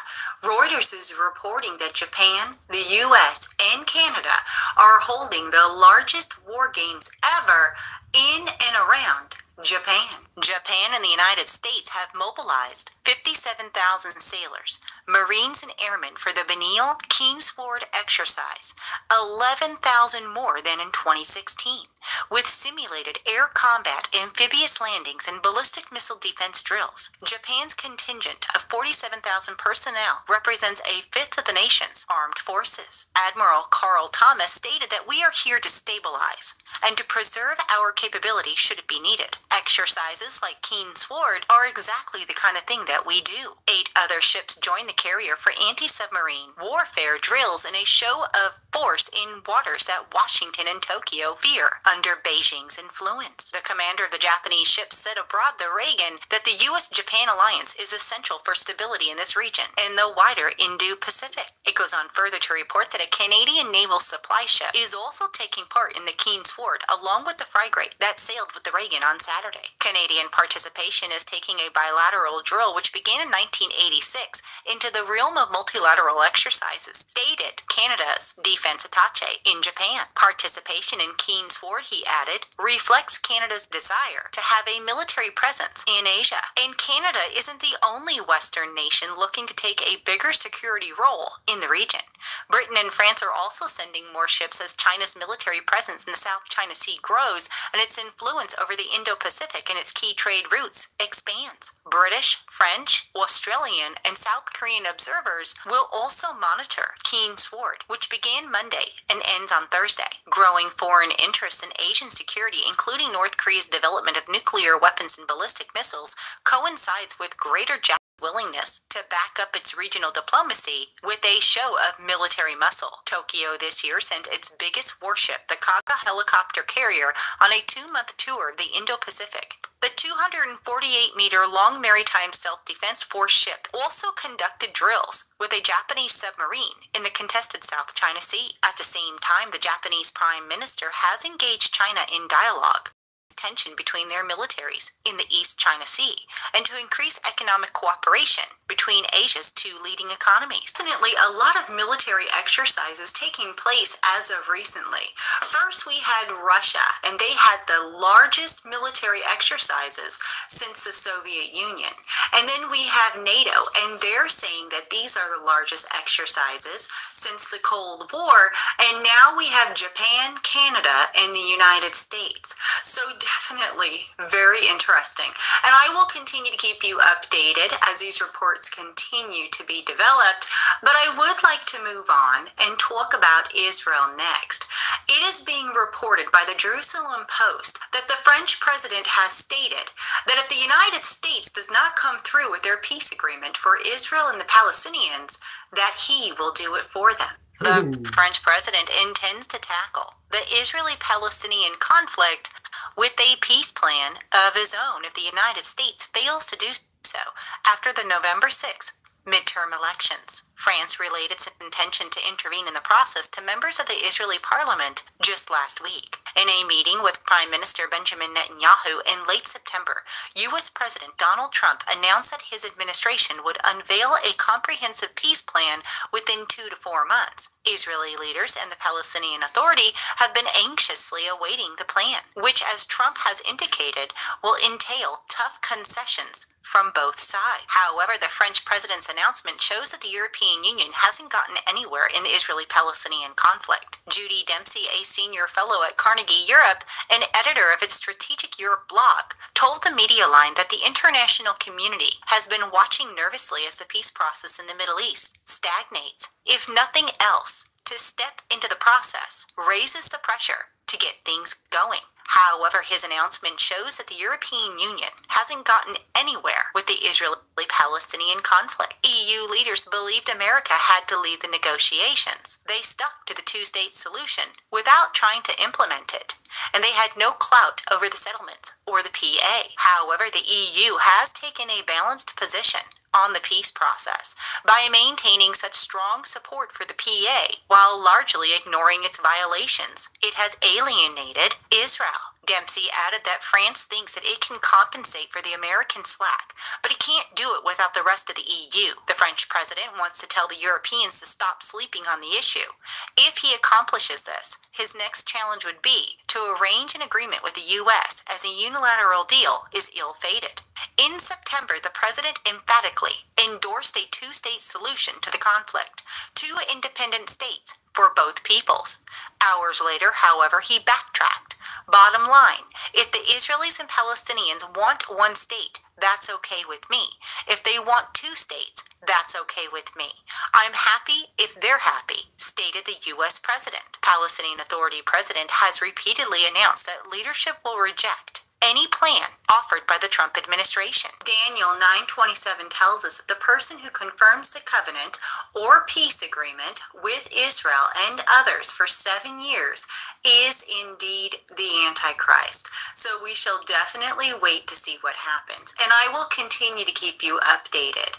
Reuters is reporting that Japan, the U.S., and Canada are holding the largest war games ever in and around Japan. Japan and the United States have mobilized 57,000 sailors, Marines, and airmen for the Benil Kingsword exercise, 11,000 more than in 2016, with simulated air combat, amphibious landings, and ballistic missile defense drills. Japan's contingent of 47,000 personnel represents a fifth of the nation's armed forces. Admiral Carl Thomas stated that we are here to stabilize and to preserve our capability should it be needed. Exercises like Keen Sword are exactly the kind of thing that we do. 8 other ships joined the carrier for anti-submarine warfare drills in a show of force in waters that Washington and Tokyo fear under Beijing's influence. The commander of the Japanese ship said abroad the Reagan that the U.S.-Japan alliance is essential for stability in this region and the wider Indo-Pacific. It goes on further to report that a Canadian naval supply ship is also taking part in the Keen Sword along with the frigate that sailed with the Reagan on Saturday. Canadian participation is taking a bilateral drill which began in 1986 into the realm of multilateral exercises, stated Canada's defense attaché in Japan. Participation in Keen Sword, he added, reflects Canada's desire to have a military presence in Asia. And Canada isn't the only Western nation looking to take a bigger security role in the region. Britain and France are also sending more ships as China's military presence in the South China Sea grows and its influence over the Indo-Pacific and its key trade routes expands. British, French, Australian, and South Korean observers will also monitor Keen Sword, which began Monday and ends on Thursday. Growing foreign interest in Asian security, including North Korea's development of nuclear weapons and ballistic missiles, coincides with greater willingness to back up its regional diplomacy with a show of military muscle. Tokyo this year sent its biggest warship, the Kaga helicopter carrier, on a 2-month tour of the Indo-Pacific. The 248-meter-long Maritime Self-Defense Force ship also conducted drills with a Japanese submarine in the contested South China Sea. At the same time, the Japanese Prime Minister has engaged China in dialogue tension between their militaries in the East China Sea and to increase economic cooperation between Asia's 2 leading economies. Definitely a lot of military exercises taking place as of recently. First, we had Russia, and they had the largest military exercises since the Soviet Union. And then we have NATO, and they're saying that these are the largest exercises since the Cold War. And now we have Japan, Canada, and the United States. So definitely very interesting. And I will continue to keep you updated as these reports continue to be developed. But I would like to move on and talk about Israel next. It is being reported by the Jerusalem Post that the French president has stated that if the United States does not come through with their peace agreement for Israel and the Palestinians, that he will do it for them. The French president intends to tackle the Israeli-Palestinian conflict with a peace plan of his own if the United States fails to do so after the November 6th midterm elections. France relayed its intention to intervene in the process to members of the Israeli parliament just last week. In a meeting with Prime Minister Benjamin Netanyahu in late September, U.S. President Donald Trump announced that his administration would unveil a comprehensive peace plan within 2 to 4 months. Israeli leaders and the Palestinian Authority have been anxiously awaiting the plan, which, as Trump has indicated, will entail tough concessions from both sides. However, the French president's announcement shows that the European Union hasn't gotten anywhere in the Israeli-Palestinian conflict. Judy Dempsey, a senior fellow at Carnegie Europe and editor of its Strategic Europe blog, told the media line that the international community has been watching nervously as the peace process in the Middle East stagnates, if nothing else, to step into the process raises the pressure to get things going. However, his announcement shows that the European Union hasn't gotten anywhere with the Israeli-Palestinian conflict. EU leaders believed America had to lead the negotiations. They stuck to the two-state solution without trying to implement it, and they had no clout over the settlements or the PA. However, the EU has taken a balanced position on the peace process by maintaining such strong support for the PA while largely ignoring its violations. It has alienated Israel. Dempsey added that France thinks that it can compensate for the American slack, but it can't do it without the rest of the EU. The French president wants to tell the Europeans to stop sleeping on the issue. If he accomplishes this, his next challenge would be to arrange an agreement with the U.S. as a unilateral deal is ill-fated. In September, the president emphatically endorsed a two-state solution to the conflict, 2 independent states for both peoples. Hours later, however, he backtracked. Bottom line, if the Israelis and Palestinians want one state, that's okay with me. If they want 2 states, that's okay with me. I'm happy if they're happy, stated the U.S. president. Palestinian Authority president has repeatedly announced that leadership will reject any plan offered by the Trump administration. Daniel 9:27 tells us that the person who confirms the covenant or peace agreement with Israel and others for 7 years is indeed the Antichrist. So we shall definitely wait to see what happens, and I will continue to keep you updated.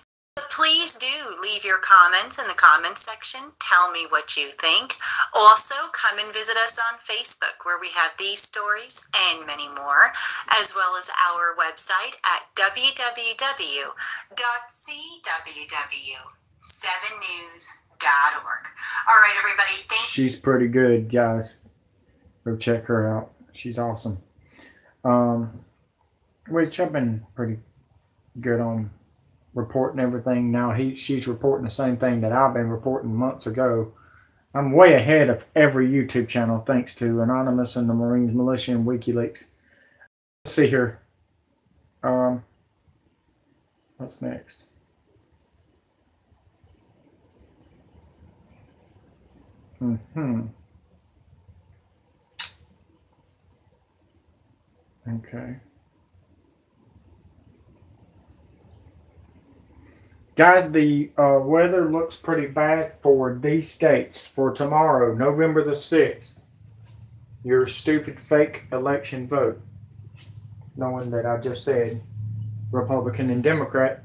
Please do leave your comments in the comments section. Tell me what you think. Also, come and visit us on Facebook, where we have these stories and many more, as well as our website at www.cww7news.org. All right, everybody. She's pretty good, guys. Go check her out. She's awesome. Which I've been pretty good on reporting everything. Now she's reporting the same thing that I've been reporting months ago. I'm way ahead of every YouTube channel thanks to Anonymous and the Marines Militia and WikiLeaks. Let's see here. What's next? Okay. Guys, the weather looks pretty bad for these states for tomorrow, November the 6th. Your stupid fake election vote. Knowing that I just said Republican and Democrat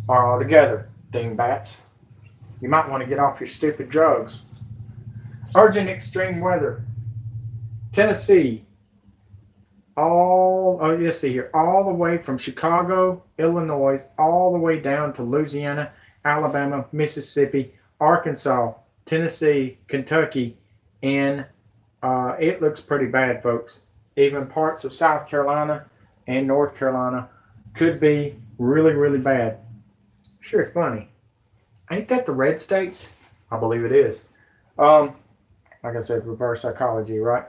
are all together, dingbats. You might want to get off your stupid drugs. Urgent extreme weather. Tennessee. All the way from Chicago, Illinois, all the way down to Louisiana, Alabama, Mississippi, Arkansas, Tennessee, Kentucky, and it looks pretty bad, folks. Even parts of South Carolina and North Carolina could be really, really bad. Sure, it's funny. Ain't that the red states? I believe it is. Like I said, reverse psychology, right?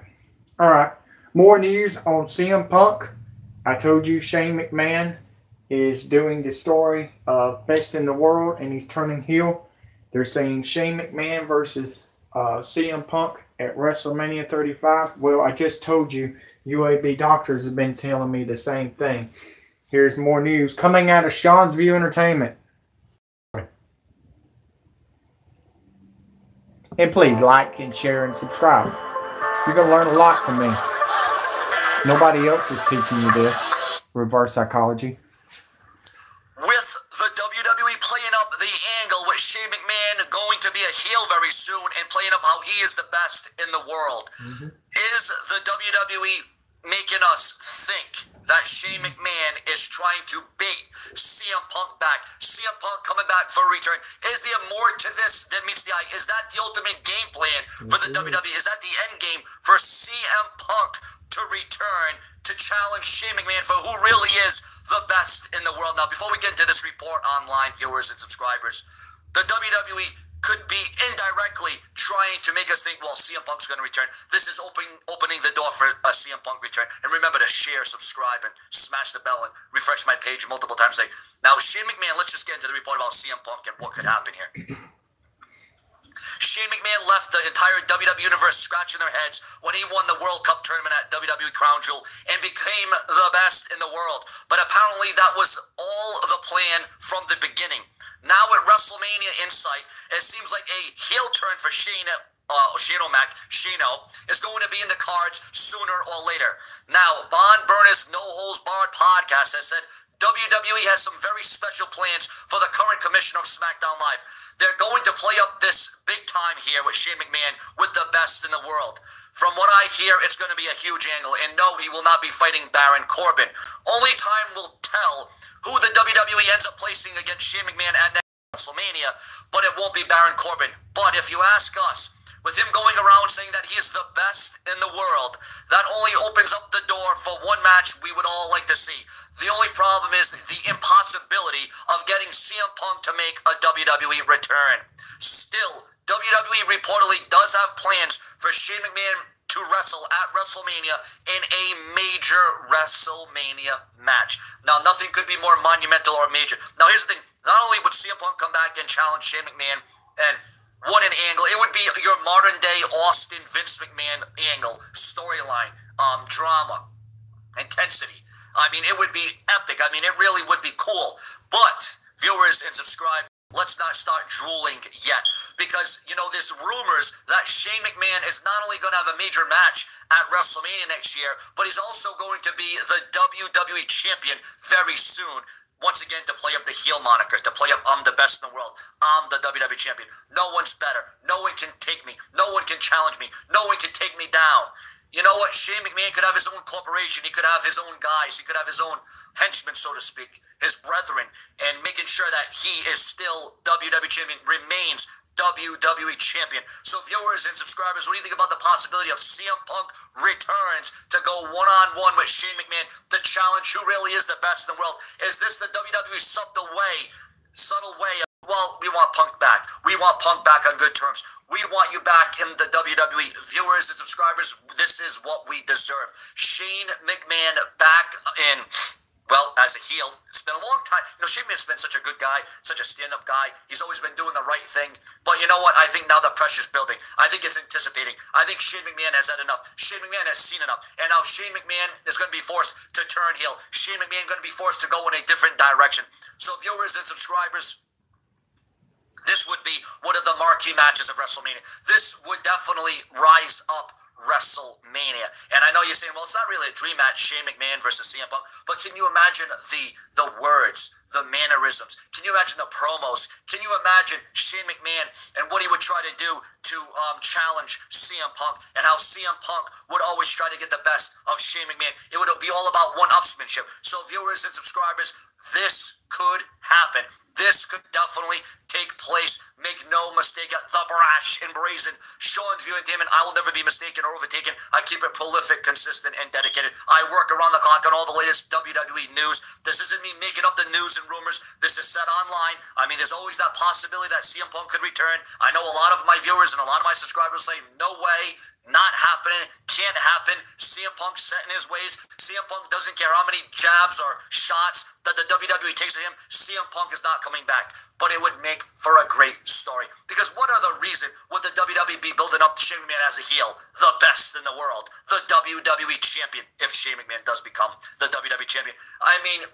All right. More news on CM Punk. I told you Shane McMahon is doing the story of Best in the World, and he's turning heel. They're saying Shane McMahon versus CM Punk at WrestleMania 35. Well, I just told you UAB doctors have been telling me the same thing. Here's more news coming out of Sean's View Entertainment. And please like and share and subscribe. You're going to learn a lot from me. Nobody else is teaching you this. Reverse psychology. With the WWE playing up the angle with Shane McMahon going to be a heel very soon and playing up how he is the best in the world, is the WWE making us think that Shane McMahon is trying to bait CM Punk back? CM Punk coming back for a return. Is there more to this than meets the eye? Is that the ultimate game plan for the WWE? Is that the end game for CM Punk to return to challenge Shane McMahon for who really is the best in the world? Now, before we get into this report online, viewers and subscribers, the WWE could be indirectly trying to make us think, well, CM Punk's going to return. This is opening the door for a CM Punk return. And remember to share, subscribe, and smash the bell and refresh my page multiple times a day. Now, Shane McMahon, let's just get into the report about CM Punk and what could happen here. Shane McMahon left the entire WWE Universe scratching their heads when he won the World Cup tournament at WWE Crown Jewel and became the best in the world. But apparently that was all the plan from the beginning. Now at WrestleMania Insight, it seems like a heel turn for Shane is going to be in the cards sooner or later. Now, Von Burners' No Holds Barred podcast has said WWE has some very special plans for the current commissioner of SmackDown Live. They're going to play up this big time here with Shane McMahon with the best in the world. From what I hear, it's going to be a huge angle. And no, he will not be fighting Baron Corbin. Only time will tell who the WWE ends up placing against Shane McMahon at next WrestleMania, but it won't be Baron Corbin. But if you ask us, with him going around saying that he's the best in the world, that only opens up the door for one match we would all like to see. The only problem is the impossibility of getting CM Punk to make a WWE return. Still, WWE reportedly does have plans for Shane McMahon to wrestle at WrestleMania in a major WrestleMania match. Now, nothing could be more monumental or major. Now, here's the thing. Not only would CM Punk come back and challenge Shane McMahon and what an angle. It would be your modern day Austin Vince McMahon angle, storyline, drama, intensity. I mean, it would be epic. I mean, it really would be cool. But, viewers and subscribers, let's not start drooling yet. Because, you know, there's rumors that Shane McMahon is not only going to have a major match at WrestleMania next year, but he's also going to be the WWE Champion very soon. Once again, to play up the heel moniker, to play up, I'm the best in the world, I'm the WWE Champion. No one's better. No one can take me. No one can challenge me. No one can take me down. You know what? Shane McMahon could have his own corporation. He could have his own guys. He could have his own henchmen, so to speak, his brethren, and making sure that he is still WWE Champion, remains WWE Champion. So viewers and subscribers, what do you think about the possibility of CM Punk returns to go one-on-one with Shane McMahon to challenge who really is the best in the world? Is this the WWE subtle way of, well, we want Punk back. We want Punk back on good terms. We want you back in the WWE. Viewers and subscribers, this is what we deserve. Shane McMahon back in, well, as a heel. It's been a long time. You know, Shane McMahon's been such a good guy, such a stand-up guy. He's always been doing the right thing. But you know what? I think now the pressure's building. I think it's anticipating. I think Shane McMahon has had enough. Shane McMahon has seen enough. And now Shane McMahon is going to be forced to turn heel. Shane McMahon going to be forced to go in a different direction. So viewers and subscribers, this would be one of the marquee matches of WrestleMania. This would definitely rise up WrestleMania. And I know you're saying, well, it's not really a dream match, Shane McMahon versus CM Punk, but can you imagine the words, the mannerisms? Can you imagine the promos? Can you imagine Shane McMahon and what he would try to do to challenge CM Punk, and how CM Punk would always try to get the best of Shane McMahon? It would be all about one-upsmanship. So viewers and subscribers, this could happen. This could definitely take place. Make no mistake, the brash and brazen Sean's View Entertainment. I will never be mistaken or overtaken. I keep it prolific, consistent, and dedicated. I work around the clock on all the latest WWE news. This isn't me making up the news and rumors. This is set online. I mean, there's always that possibility that CM Punk could return. I know a lot of my viewers and a lot of my subscribers say, no way, not happening, can't happen. CM Punk's set in his ways. CM Punk doesn't care how many jabs or shots that the WWE takes at him. CM Punk is not coming back. But it would make for a great story. Because what other reason would the WWE be building up Shane McMahon as a heel? The best in the world. The WWE Champion, if Shane McMahon does become the WWE Champion. I mean,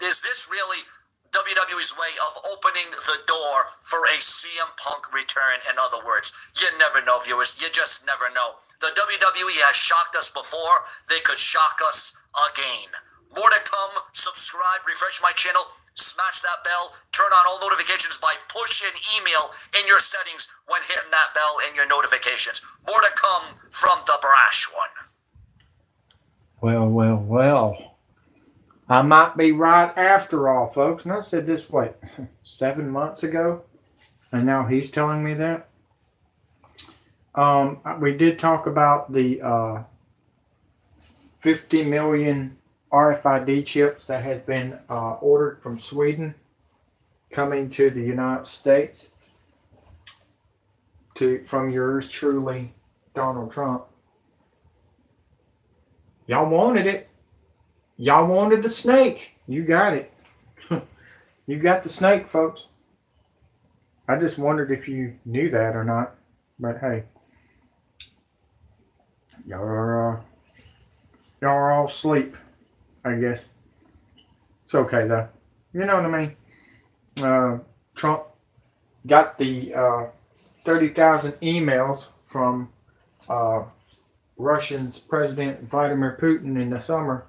is this really WWE's way of opening the door for a CM Punk return? In other words, you never know, viewers. You just never know. The WWE has shocked us before. They could shock us again. More to come. Subscribe, refresh my channel, smash that bell, turn on all notifications by push and email in your settings when hitting that bell in your notifications. More to come from the brash one. Well. I might be right after all, folks. And I said this, 7 months ago? And now he's telling me that? We did talk about the 50 million RFID chips that has been ordered from Sweden coming to the United States from yours truly, Donald Trump. Y'all wanted it. Y'all wanted the snake. You got it. You got the snake, folks. I just wondered if you knew that or not. But hey, y'all are all asleep, I guess. It's okay though. You know what I mean? Trump got the 30,000 emails from Russia's President Vladimir Putin in the summer.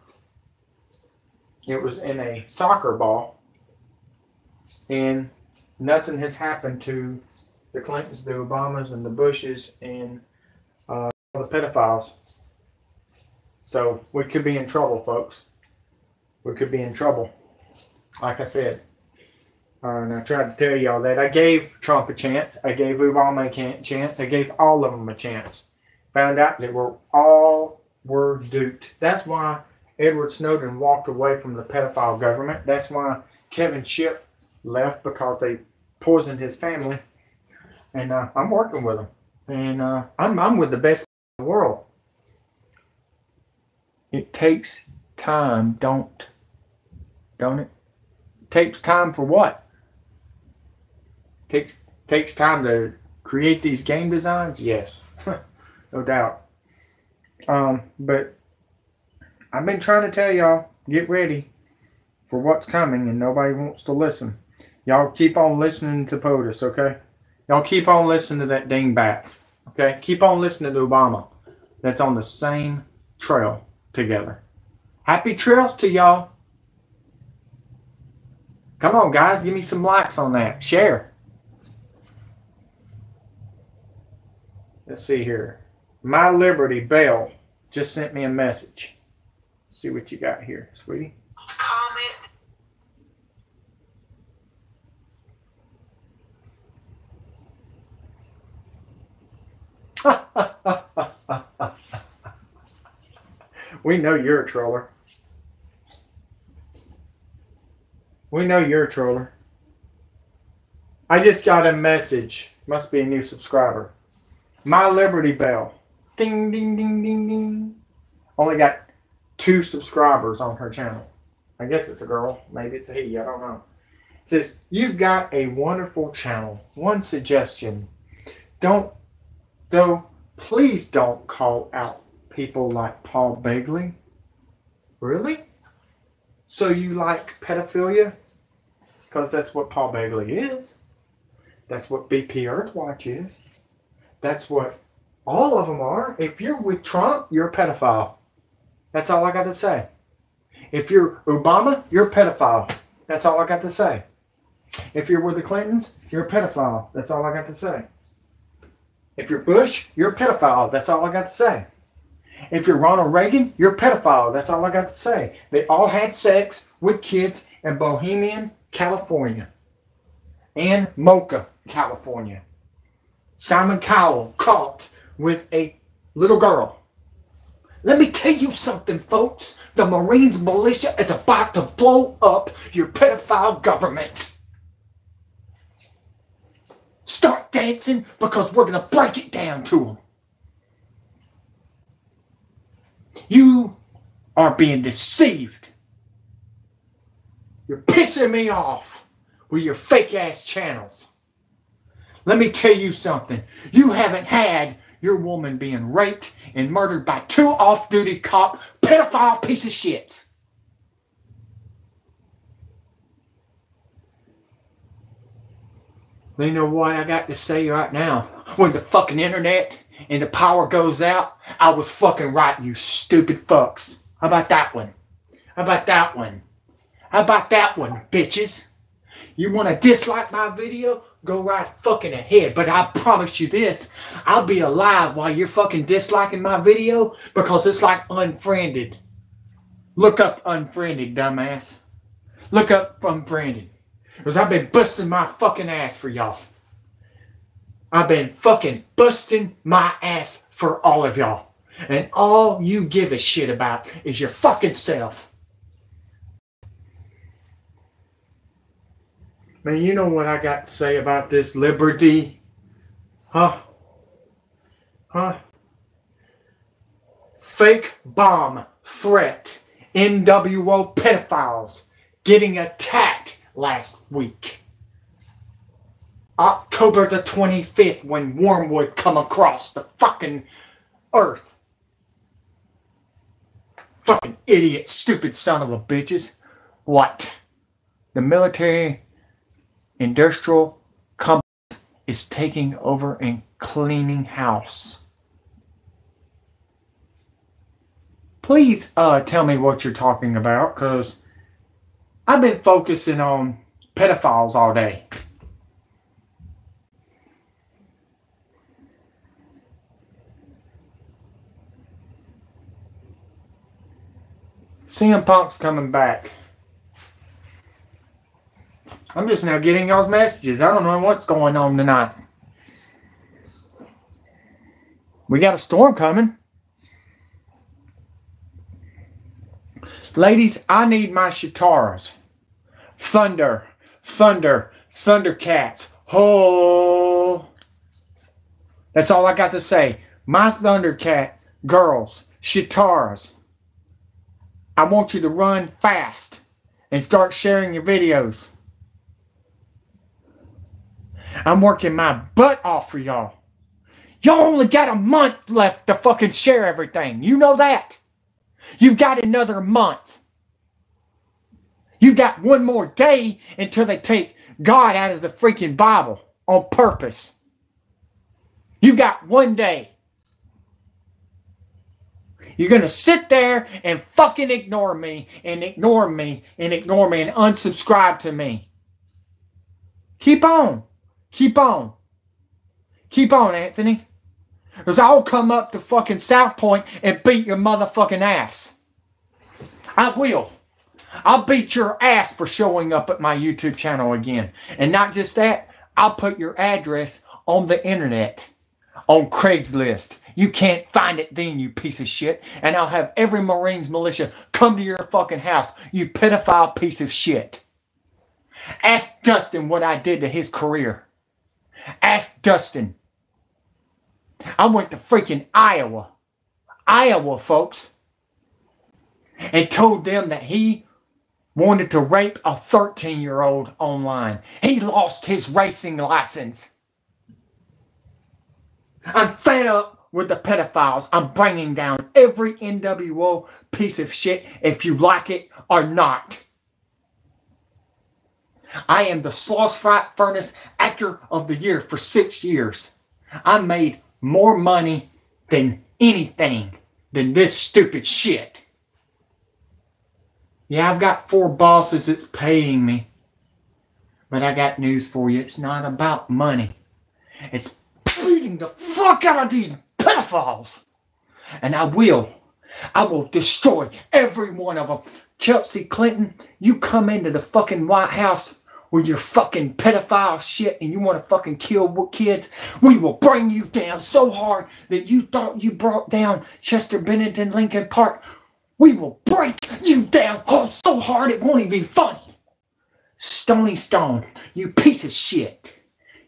It was in a soccer ball, and nothing has happened to the Clintons, the Obamas, and the Bushes, and all the pedophiles. So we could be in trouble, folks. We could be in trouble. Like I said, And I tried to tell y'all that. I gave Trump a chance. I gave Obama a chance. I gave all of them a chance. Found out that all were duped. That's why Edward Snowden walked away from the pedophile government. That's why Kevin Shipp left, because they poisoned his family. And I'm working with them. And I'm with the best in the world. It takes time, don't it? It takes time for what? Takes time to create these game designs? Yes, no doubt. But I've been trying to tell y'all, get ready for what's coming, and nobody wants to listen. Y'all keep on listening to POTUS, okay? Y'all keep on listening to that dingbat, okay? Keep on listening to Obama. That's on the same trail together. Happy trails to y'all. Come on, guys, give me some likes on that. Share. Let's see here. My Liberty Bell just sent me a message. Let's see what you got here, sweetie. Comment. We know you're a troller. We know you're a troller. I just got a message. Must be a new subscriber. My Liberty Bell. Ding, ding, ding, ding, ding. Only got 2 subscribers on her channel. I guess it's a girl. Maybe it's a he. I don't know. It says, you've got a wonderful channel. One suggestion. Please don't call out people like Paul Begley. Really? So you like pedophilia? Because that's what Paul Begley is. That's what BP Earthwatch is. That's what all of them are. If you're with Trump, you're a pedophile. That's all I got to say. If you're Obama, you're a pedophile. That's all I got to say. If you're with the Clintons, you're a pedophile. That's all I got to say. If you're Bush, you're a pedophile. That's all I got to say. If you're Ronald Reagan, you're a pedophile. That's all I got to say. They all had sex with kids in Bohemian, California. And Mocha, California. Simon Cowell caught with a little girl. Let me tell you something, folks. The Marines militia is about to blow up your pedophile government. Start dancing, because we're going to break it down to them. You are being deceived. You're pissing me off with your fake ass channels. Let me tell you something. You haven't had your woman being raped and murdered by 2 off-duty cop pedophile piece of shit. You know what I got to say right now? When the fucking internet and the power goes out, I was fucking right, you stupid fucks. How about that one? How about that one? How about that one, bitches? You want to dislike my video? Go right fucking ahead. But I promise you this, I'll be alive while you're fucking disliking my video, because it's like unfriended. Look up unfriended, dumbass. Look up unfriended. Because I've been busting my fucking ass for y'all. I've been fucking busting my ass for all of y'all. And all you give a shit about is your fucking self. Man, you know what I got to say about this liberty? Huh? Fake bomb threat. NWO pedophiles getting attacked last week. October the 25th, when Wormwood come across the fucking earth. Fucking idiot, stupid son of a bitches. What? The military industrial complex is taking over and cleaning house. Please tell me what you're talking about, because I've been focusing on pedophiles all day. CM Punk's coming back. I'm just now getting y'all's messages. I don't know what's going on tonight. We got a storm coming. Ladies, I need my shitaras. Thunder, thunder, Thundercats. Oh. That's all I got to say. My Thundercat girls, shitaras. I want you to run fast and start sharing your videos. I'm working my butt off for y'all. Y'all only got a month left to fucking share everything. You know that. You've got another month. You got one more day until they take God out of the freaking Bible on purpose. You got one day. You're going to sit there and fucking ignore me and ignore me and ignore me and unsubscribe to me. Keep on. Keep on. Keep on, Anthony. Because I'll come up to fucking South Point and beat your motherfucking ass. I will. I'll beat your ass for showing up at my YouTube channel again. And not just that, I'll put your address on the internet. On Craigslist. You can't find it then, you piece of shit. And I'll have every Marines militia come to your fucking house, you pedophile piece of shit. Ask Dustin what I did to his career. Ask Dustin. I went to freaking Iowa. Iowa, folks. And told them that he wanted to rape a 13-year-old online. He lost his racing license. I'm fed up with the pedophiles. I'm bringing down every NWO piece of shit if you like it or not. I am the Sloss Fright Furnace Actor of the Year for 6 years. I made more money than anything than this stupid shit. Yeah, I've got 4 bosses that's paying me. But I got news for you. It's not about money. It's beating the fuck out of these pedophiles. And I will destroy every one of them. Chelsea Clinton, you come into the fucking White House with your fucking pedophile shit and you want to fucking kill kids, we will bring you down so hard that you thought you brought down Chester Bennington Lincoln Park. We will break you down so hard it won't even be funny. Stony Stone, you piece of shit.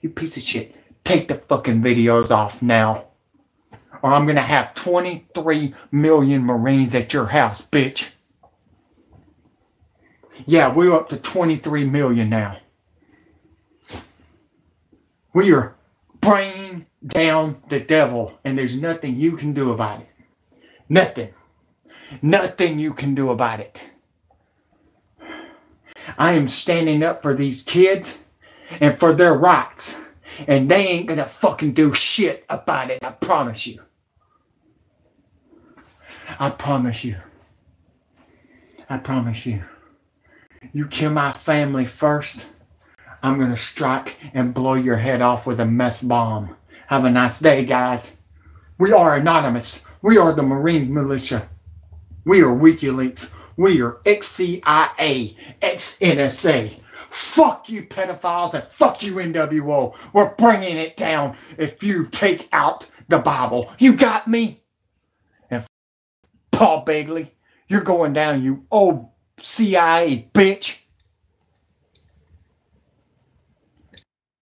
You piece of shit. Take the fucking videos off now. Or I'm going to have 23 million Marines at your house, bitch. Yeah, we're up to 23 million now. We are bringing down the devil, and there's nothing you can do about it. Nothing. Nothing you can do about it. I am standing up for these kids and for their rights, and they ain't gonna fucking do shit about it, I promise you. I promise you. I promise you. You kill my family first, I'm going to strike and blow your head off with a mess bomb. Have a nice day, guys. We are anonymous. We are the Marines militia. We are WikiLeaks. We are ex-CIA, ex-NSA. Fuck you pedophiles and fuck you NWO. We're bringing it down if you take out the Bible. You got me? And Paul Begley, you're going down, you old CIA bitch.